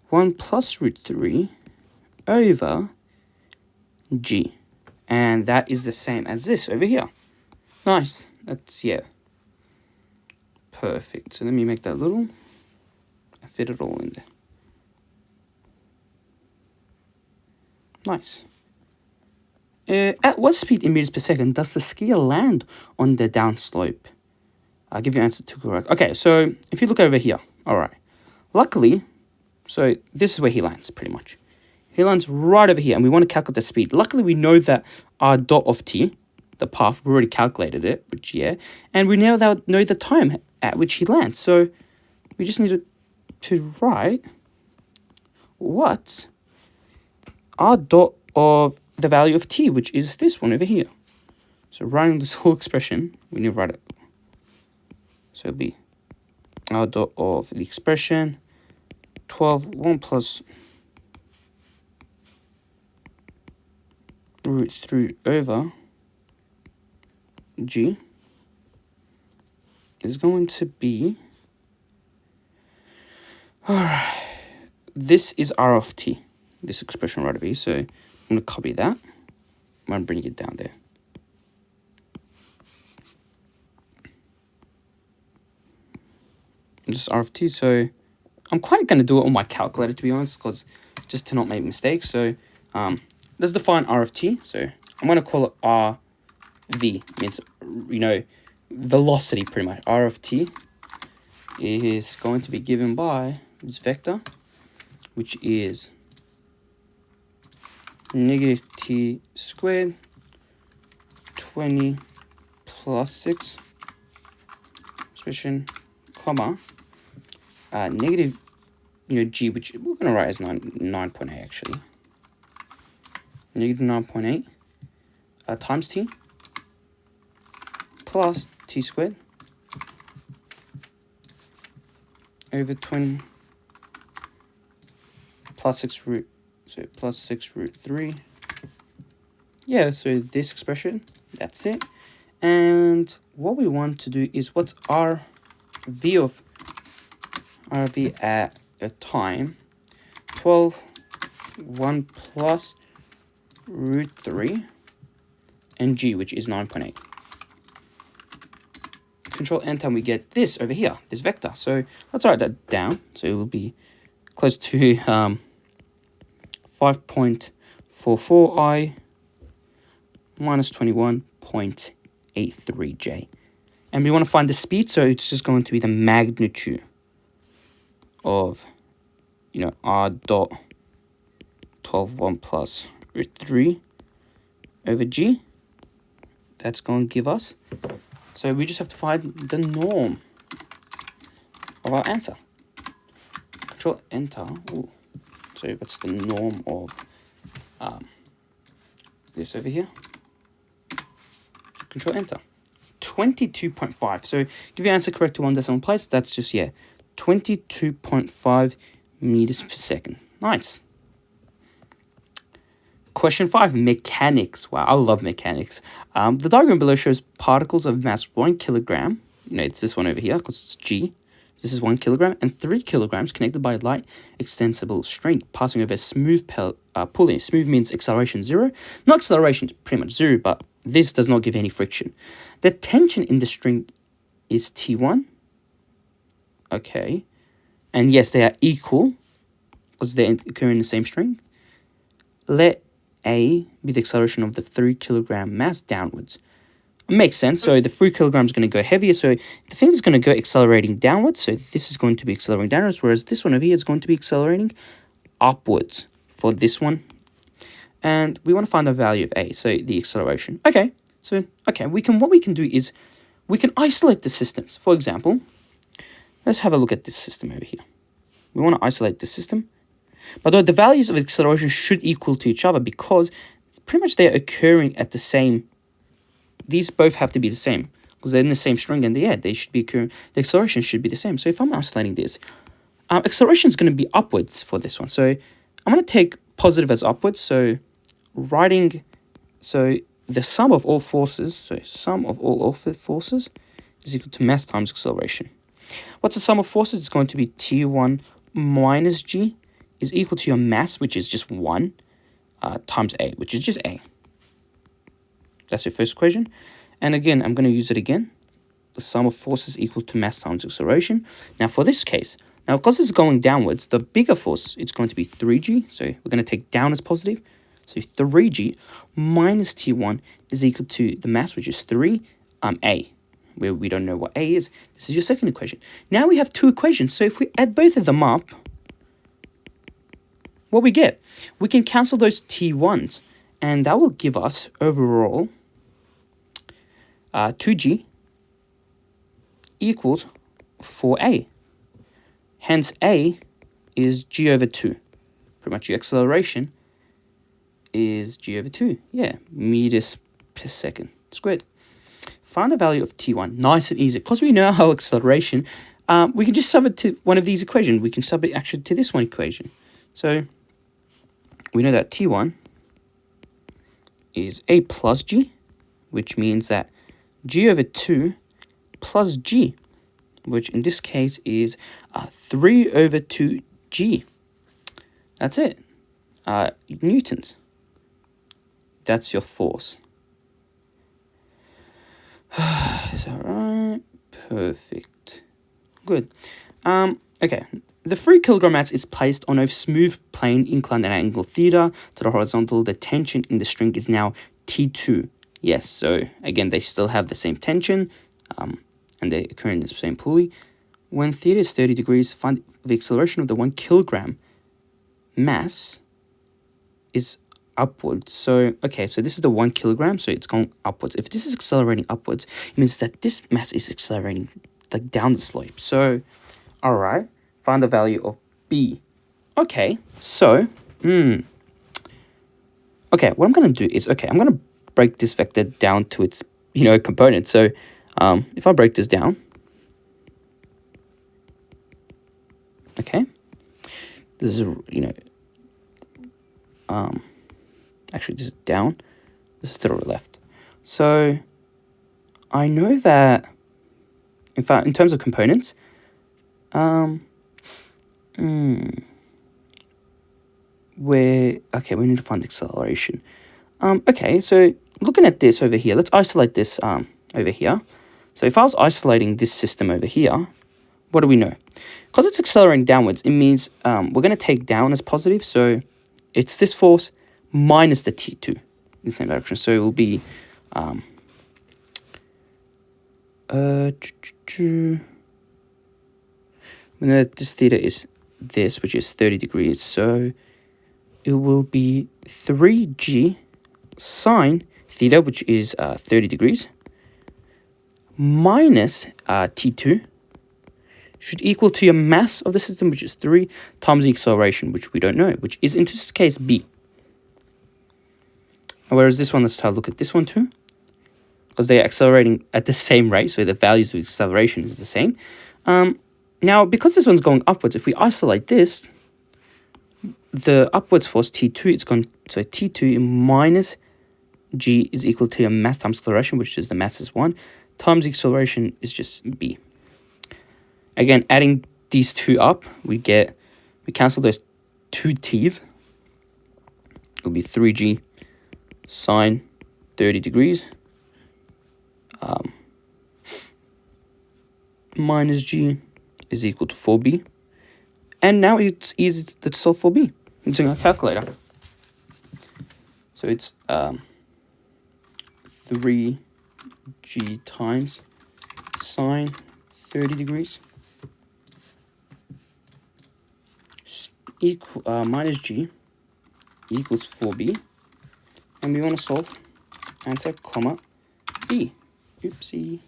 1 plus root 3 over g. And that is the same as this over here. Nice. That's, yeah. Perfect. So let me make that little. I fit it all in there. Nice. At what speed in meters per second does the skier land on the downslope? I'll give you an answer to correct. Okay, so if you look over here, all right. Luckily, so this is where he lands, pretty much. He lands right over here, and we want to calculate the speed. Luckily, we know that our dot of t, the path, we already calculated it, which, yeah. And we now know the time at which he lands. So we just need to write what our dot of the value of t, which is this one over here. So writing this whole expression, we need to write it. So it'll be our dot of the expression, 12, 1 plus root 3 over g is going to be, alright, this is r of t, this expression right over here, so I'm going to copy that, I'm going to bring it down there. just R of t. So I'm quite going to do it on my calculator, to be honest, because just to not make mistakes. So let's define R of t. So I'm going to call it RV, means, you know, velocity pretty much. R of t is going to be given by this vector, which is negative t squared 20 plus 6 expression, comma, negative, g, which we're going to write as 9.8 actually. Negative 9.8 times t plus t squared over 20 plus 6 root, so plus 6 root 3. Yeah, so this expression, that's it. And what we want to do is what's RV of RV at a time? 12, 1 plus root 3, and g, which is 9.8. Control enter, and we get this over here, this vector. So let's write that down. So it will be close to 5.44i minus 21.83j. And we want to find the speed, so it's just going to be the magnitude of, r dot 12, 1 plus root 3 over g. That's going to give us, so we just have to find the norm of our answer. Control enter. Ooh. So what's the norm of this over here? Control enter. 22.5. So give your answer correct to 1 decimal place. That's just, 22.5 meters per second. Nice. Question 5, mechanics. Wow, I love mechanics. The diagram below shows particles of mass 1 kilogram. It's this one over here because it's G. This is 1 kilogram and 3 kilograms connected by a light extensible string passing over a smooth pulley. Smooth means acceleration 0. Not acceleration, pretty much 0, but this does not give any friction. The tension in the string is T1. Okay. And yes, they are equal because they occur in the same string. Let A be the acceleration of the 3 kilogram mass downwards. Makes sense. So the 3 kilograms is going to go heavier. So the thing is going to go accelerating downwards. So this is going to be accelerating downwards, whereas this one over here is going to be accelerating upwards for this one. And we want to find the value of A, so the acceleration. Okay. So what we can do is we can isolate the systems. For example, let's have a look at this system over here. We want to isolate this system. But the values of acceleration should equal to each other because pretty much they're occurring at the same. These both have to be the same because they're in the same string, and they should be occurring. The acceleration should be the same. So if I'm isolating this, acceleration is going to be upwards for this one. So I'm going to take positive as upwards. So the sum of all forces. So sum of all forces is equal to mass times acceleration. What's the sum of forces? It's going to be T1 minus G is equal to your mass, which is just 1, times A, which is just A. That's your first equation. And again, I'm going to use it again. The sum of forces equal to mass times acceleration. Now for this case, because it's going downwards, the bigger force, it's going to be 3g. So we're going to take down as positive. So 3g minus T1 is equal to the mass, which is 3, A, where we don't know what A is. This is your second equation. Now we have two equations. So if we add both of them up, what we get? We can cancel those T1s, and that will give us overall 2g equals 4a. Hence, a is g over 2. Pretty much your acceleration is g over 2. Meters per second squared. Find the value of t1. Nice and easy. Because we know our acceleration, we can just sub it to one of these equations. We can sub it actually to this one equation. So we know that t1 is a plus g, which means that g over 2 plus g, which in this case is 3 over 2g. That's it. Newtons. That's your force. Is that right? Perfect. Good. Okay. The 3 kilogram mass is placed on a smooth plane inclined at an angle theta to the horizontal. The tension in the string is now T2. Yes, so again, they still have the same tension, and they occur in the same pulley. When theta is 30 degrees, find the acceleration of the 1 kilogram mass is upwards. So, okay, so this is the 1 kilogram, so it's going upwards. If this is accelerating upwards, it means that this mass is accelerating like down the slope. So, all right, find the value of B. Okay, so, okay, what I'm going to do is, okay, I'm going to break this vector down to its, component. So, if I break this down, okay, this is, actually this is down, this is to the left. So, I know that, in fact, in terms of components, we need to find acceleration. Okay, so looking at this over here, let's isolate this over here. So if I was isolating this system over here, what do we know? Because it's accelerating downwards, it means we're going to take down as positive. So it's this force minus the T2 in the same direction. So it will be this theta is this, which is 30 degrees. So it will be 3g sine theta, which is 30 degrees, minus T2 should equal to your mass of the system, which is 3, times the acceleration, which we don't know, which is in this case B. Whereas this one, let's have a look at this one too, because they are accelerating at the same rate, so the values of acceleration is the same. Now, because this one's going upwards, if we isolate this, the upwards force T2, it's going, so T2 minus G is equal to your mass times acceleration, which is the mass is 1, times the acceleration is just B. Again, adding these two up, we cancel those two T's. It'll be 3g sine 30 degrees minus g is equal to 4b. And now it's easy to solve for b using our calculator. So it's 3g times sine 30 degrees equal minus g equals 4b, and we want to solve answer comma b. Oopsie.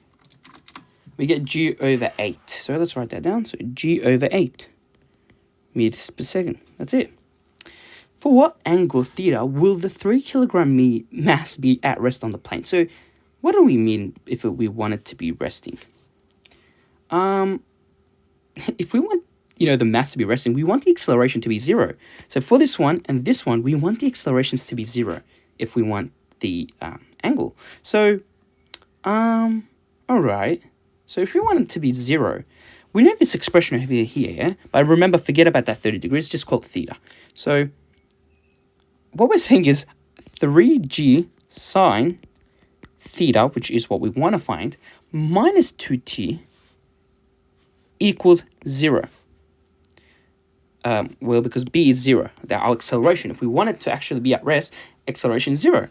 We get g over 8. So let's write that down. So g over 8 meters per second. That's it. For what angle theta will the 3 kilogram mass be at rest on the plane? So what do we mean if we want it to be resting? If we want, the mass to be resting, we want the acceleration to be 0. So for this one and this one, we want the accelerations to be 0 if we want the angle. So, all right. So if we want it to be 0, we know this expression over here, yeah? But remember, forget about that 30 degrees, just call it theta. So what we're saying is 3g sine theta, which is what we want to find, minus 2t equals 0. Well, because b is 0, our acceleration. If we want it to actually be at rest, acceleration is 0.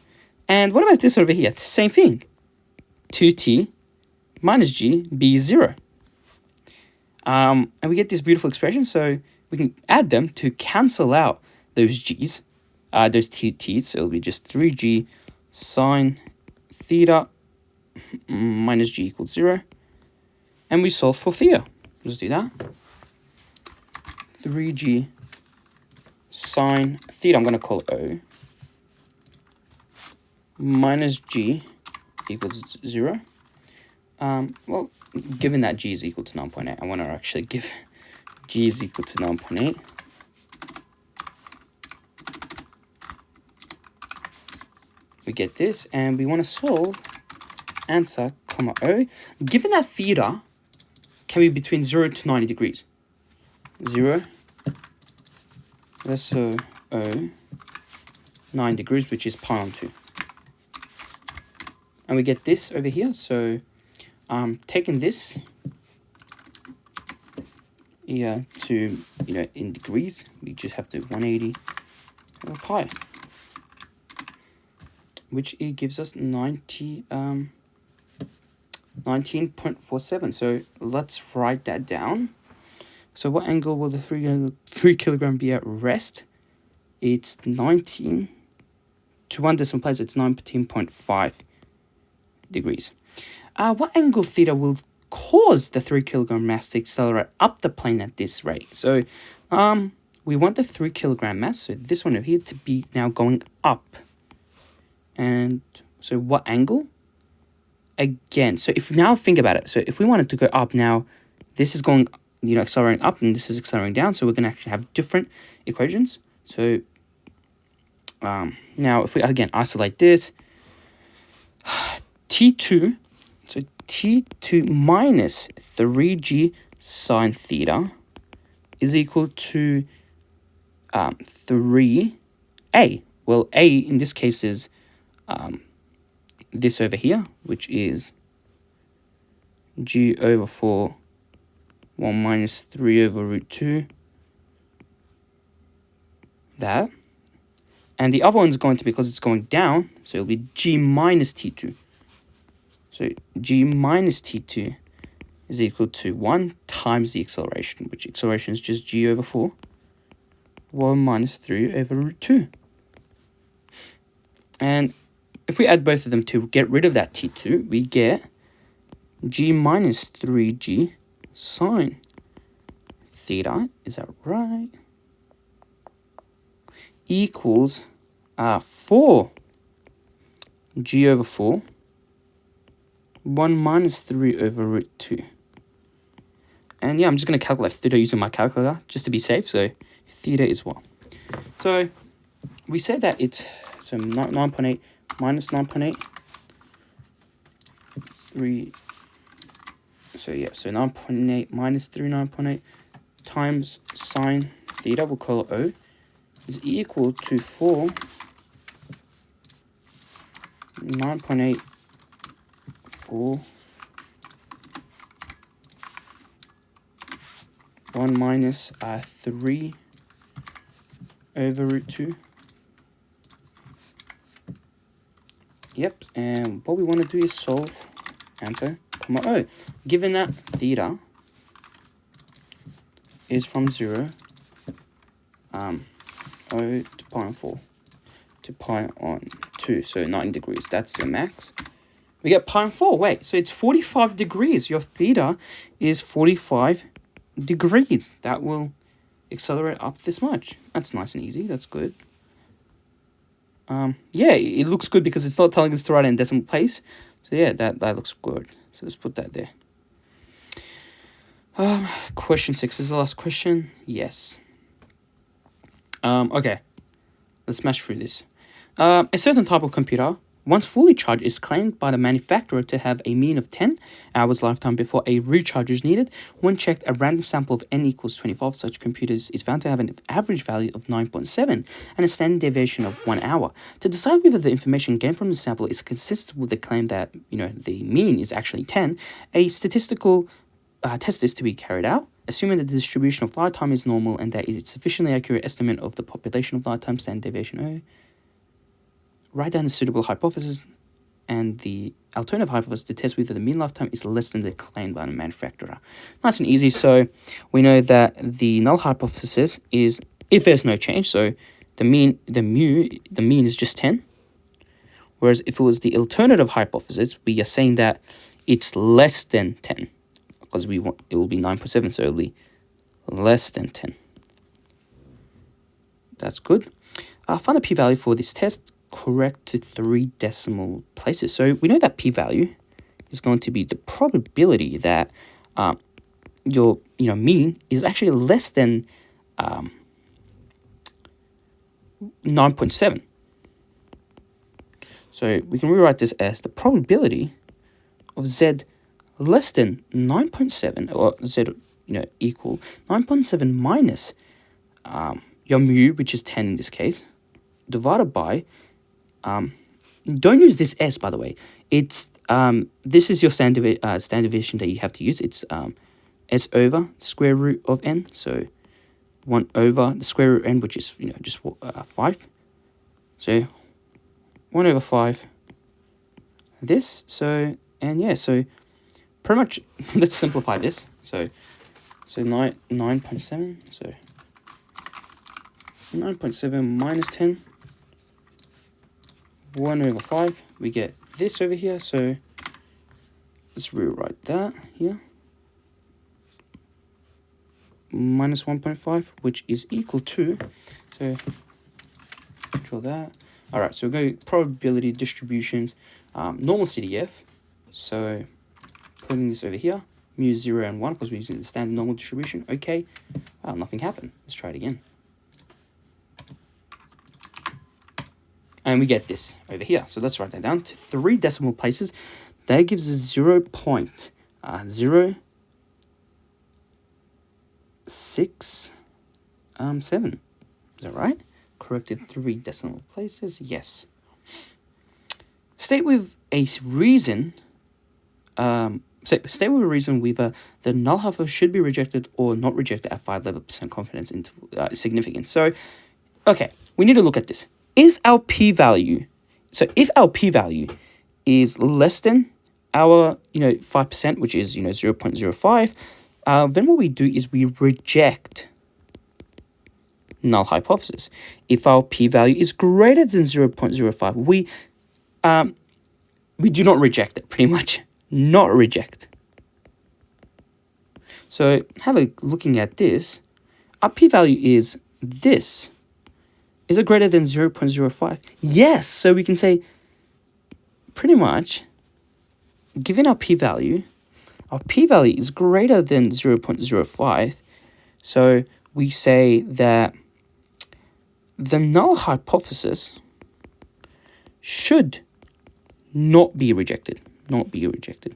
And what about this over here? The same thing. 2t minus g, b is 0. And we get this beautiful expression, so we can add them to cancel out those g's, those t's. So it'll be just 3g sine theta minus g equals 0. And we solve for theta. Let's do that. 3g sine theta, I'm going to call it O, minus g equals 0. Well, given that g is equal to 9.8, I want to actually give g is equal to 9.8. We get this, and we want to solve answer, comma O. Given that theta can be between 0 to 90 degrees. 0, let's O, 9 degrees, which is pi on 2. And we get this over here, so taking this here to, in degrees, we just have to 180 pi, which it gives us 19.47. So let's write that down. So what angle will the 3 kilogram be at rest? It's 19, to one decimal place, it's 19.5 degrees. What angle theta will cause the 3 kilogram mass to accelerate up the plane at this rate? So we want the 3 kilogram mass, so this one over here, to be now going up. And so what angle? Again, so if now think about it, so if we wanted to go up now, this is going, accelerating up, and this is accelerating down, so we're going to actually have different equations. So now if we again isolate this, T2, so T2 minus 3g sine theta is equal to 3a. Well, a in this case is this over here, which is g over 4, 1 minus 3 over root 2, that. And the other one's going to be, because it's going down, so it'll be g minus T2. So g minus T2 is equal to 1 times the acceleration, which acceleration is just g over 4, 1 minus 3 over root 2. And if we add both of them to get rid of that T2, we get g minus 3g sine theta, is that right, equals 4 g over 4, 1 minus 3 over root 2. And yeah, I'm just going to calculate theta using my calculator just to be safe. So theta is 1. So we said that it's 9.8 minus 9.8, 3. So yeah, so 9.8 minus 3, 9.8 times sine theta, we'll call it O, is equal to 4, 9.8, 4, 1 minus 3 over root 2. Yep, and what we want to do is solve answer, comma O. Given that theta is from 0, O to pi on 4 to pi on 2, so 90 degrees, that's the max. We get pi on 4, wait, so it's 45 degrees. Your theta is 45 degrees. That will accelerate up this much. That's nice and easy, that's good. Yeah, it looks good because it's not telling us to write it in decimal place. So yeah, that looks good. So let's put that there. Question 6 is the last question. Yes. Okay. Let's smash through this. A certain type of computer, once fully charged, is claimed by the manufacturer to have a mean of 10 hours lifetime before a recharge is needed. When checked, a random sample of n equals 25 such computers is found to have an average value of 9.7 and a standard deviation of 1 hour. To decide whether the information gained from the sample is consistent with the claim that, the mean is actually 10, a statistical test is to be carried out, assuming that the distribution of lifetime is normal and that is a sufficiently accurate estimate of the population of lifetime standard deviation O. Write down the suitable hypothesis and the alternative hypothesis to test whether the mean lifetime is less than the claimed by the manufacturer. Nice and easy. So we know that the null hypothesis is if there's no change. So the mean is just 10. Whereas if it was the alternative hypothesis, we are saying that it's less than 10 because it will be 9.7, so it will be less than 10. That's good. Find the p-value for this test. Correct to 3 decimal places. So we know that p-value is going to be the probability that your mean is actually less than 9.7. So we can rewrite this as the probability of z less than 9.7, or z equal 9.7 minus your mu, which is 10 in this case, divided by don't use this s, by the way. It's this is your standard deviation that you have to use. It's s over square root of n. So 1 over the square root of n, which is, just 5. So 1 over 5. This, so, and yeah, so pretty much, let's simplify this. So 9.7, so 9.7 minus 10, 1 over 5, we get this over here, so let's rewrite that here. Minus 1.5, which is equal to, so control that. All right, so we'll go probability distributions, normal CDF. So putting this over here, mu 0 and 1, because we're using the standard normal distribution. Okay, nothing happened. Let's try it again. And we get this over here. So let's write that down to 3 decimal places. That gives us 0.067. Is that right? Corrected 3 decimal places. Yes. State with a reason. State with a reason whether the null hypothesis should be rejected or not rejected at 5% confidence interval significance. So, okay, we need to look at this. Is our p-value, so if our p-value is less than our 5%, which is 0.05, then what we do is we reject null hypothesis. If our p-value is greater than 0.05, we do not reject it, pretty much. Not reject. So looking at this, our p-value is this. Is it greater than 0.05? Yes, so we can say pretty much, given our p-value is greater than 0.05, so we say that the null hypothesis should not be rejected. Not be rejected.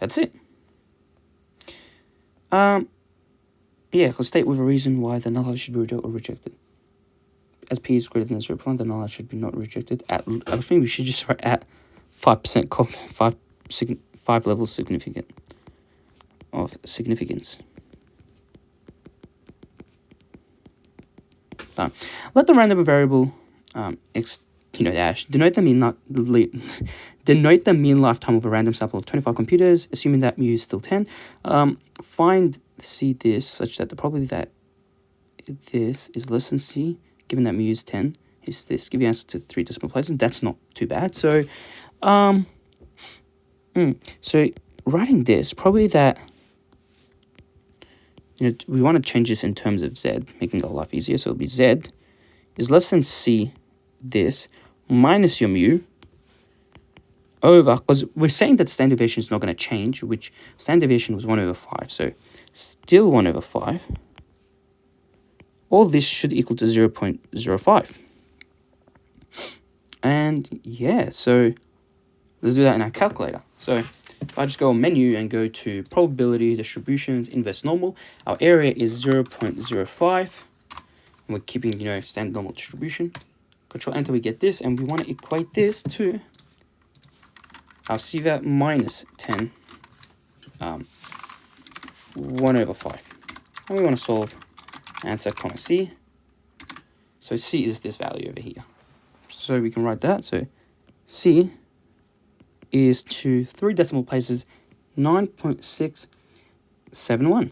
That's it. Yeah, let's state with a reason why the null hypothesis should be rejected or rejected. As p is greater than 0.1, the null hypothesis should be not rejected. I think we should just write at 5%, 5 levels significant of significance. Done. Let the random variable x dash denote the mean lifetime of a random sample of 25 computers, assuming that mu is still 10. Find C this such that the probability that this is less than C, given that mu is 10, is this. Give the answer to 3 decimal places. That's not too bad. So, so writing this, probably that we want to change this in terms of Z, making our life easier. So it'll be Z is less than C this minus your mu over, because we're saying that standard deviation is not going to change, which standard deviation was 1 over 5. So still 1 over 5. All this should equal to 0.05. And yeah, so let's do that in our calculator. So if I just go on menu and go to probability, distributions, inverse normal, our area is 0.05. And we're keeping, standard normal distribution. Control Enter, we get this, and we want to equate this to our CVAT minus 10, 1 over 5. And we want to solve answer, comma C. So C is this value over here. So we can write that. So C is to 3 decimal places, 9.671.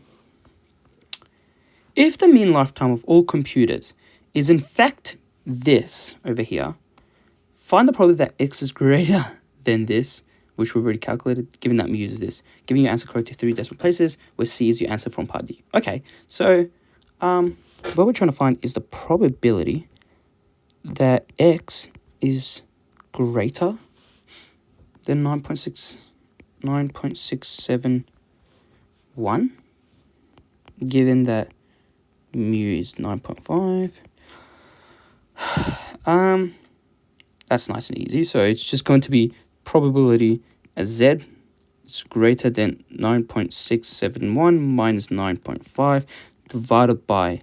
If the mean lifetime of all computers is in fact this over here, find the probability that x is greater than this, which we've already calculated, given that mu uses this, giving your answer correct to 3 decimal places, where C is your answer from part D. Okay, so what we're trying to find is the probability that x is greater than 9.671, given that mu is 9.5. That's nice and easy. So it's just going to be probability as Z is greater than 9.671 minus 9.5 divided by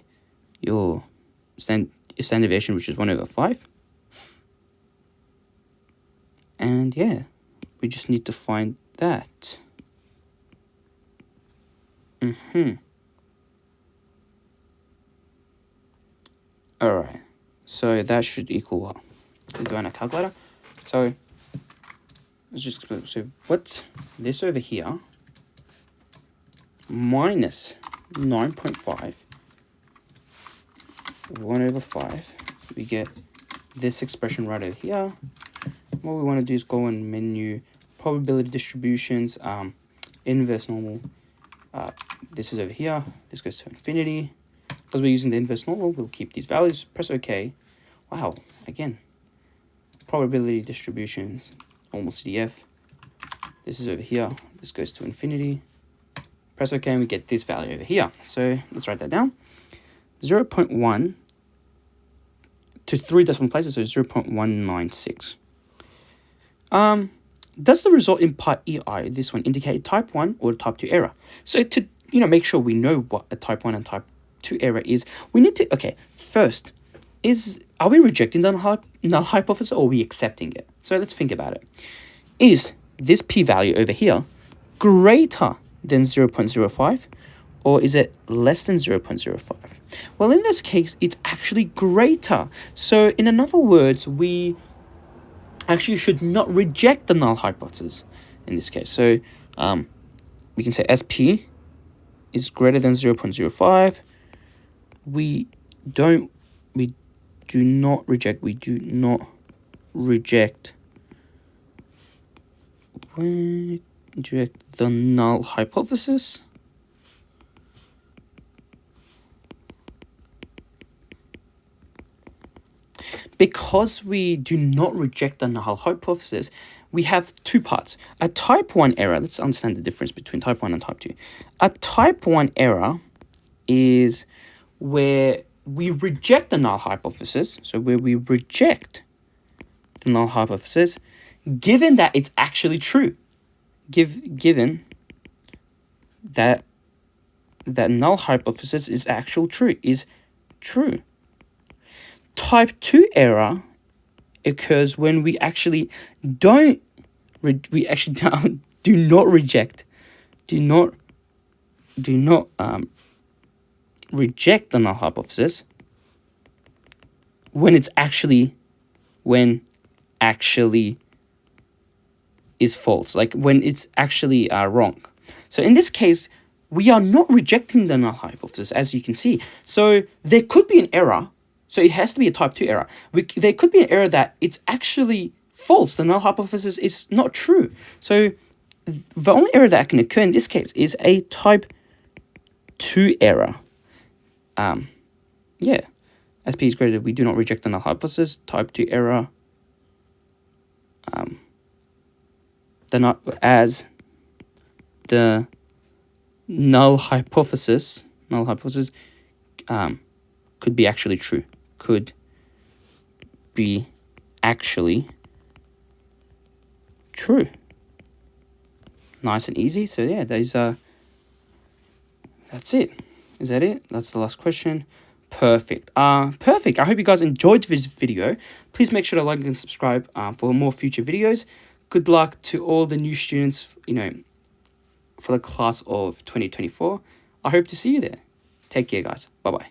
your standard deviation, which is 1 over 5. And yeah, we just need to find that. Alright, so that should equal what? Is there a calculator? So let's just explain. So what's this over here minus 9.5 1/5. We get this expression right over here. What we want to do is go and menu probability distributions, inverse normal. This is over here. This goes to infinity. Because we're using the inverse normal, we'll keep these values. Press OK. Wow, again, probability distributions, almost CDF. This is over here. This goes to infinity. Press OK, and we get this value over here. So let's write that down. 0.1 to 3 decimal places, so 0.196. Does the result in part EI, this one, indicate type 1 or type 2 error? So to make sure we know what a type 1 and type 2 error is, we need to, okay, first, are we rejecting the null hypothesis or are we accepting it? So let's think about it. Is this p-value over here greater than 0.05 or is it less than 0.05? Well, in this case, it's actually greater. So in other words, we actually should not reject the null hypothesis in this case. So we can say SP is greater than 0.05. We do not reject the null hypothesis. Because we do not reject the null hypothesis, we have two parts. A type 1 error, let's understand the difference between type 1 and type 2. A type 1 error is where we reject the null hypothesis. So where we reject the null hypothesis, given that it's actually true. Given that null hypothesis is true. Type 2 error occurs when we actually do not reject the null hypothesis when actually is false, like when it's actually wrong. So in this case, we are not rejecting the null hypothesis, as you can see. So there could be an error. So it has to be a type 2 error. There could be an error that it's actually false. The null hypothesis is not true. So the only error that can occur in this case is a type 2 error. Yeah. SP is greater. We do not reject the null hypothesis. Type 2 error. The null hypothesis could be actually true. Could be actually true. Nice and easy. So yeah, that's it. Is that it? That's the last question. Perfect. Perfect. I hope you guys enjoyed this video. Please make sure to like and subscribe for more future videos. Good luck to all the new students, for the class of 2024. I hope to see you there. Take care, guys. Bye-bye.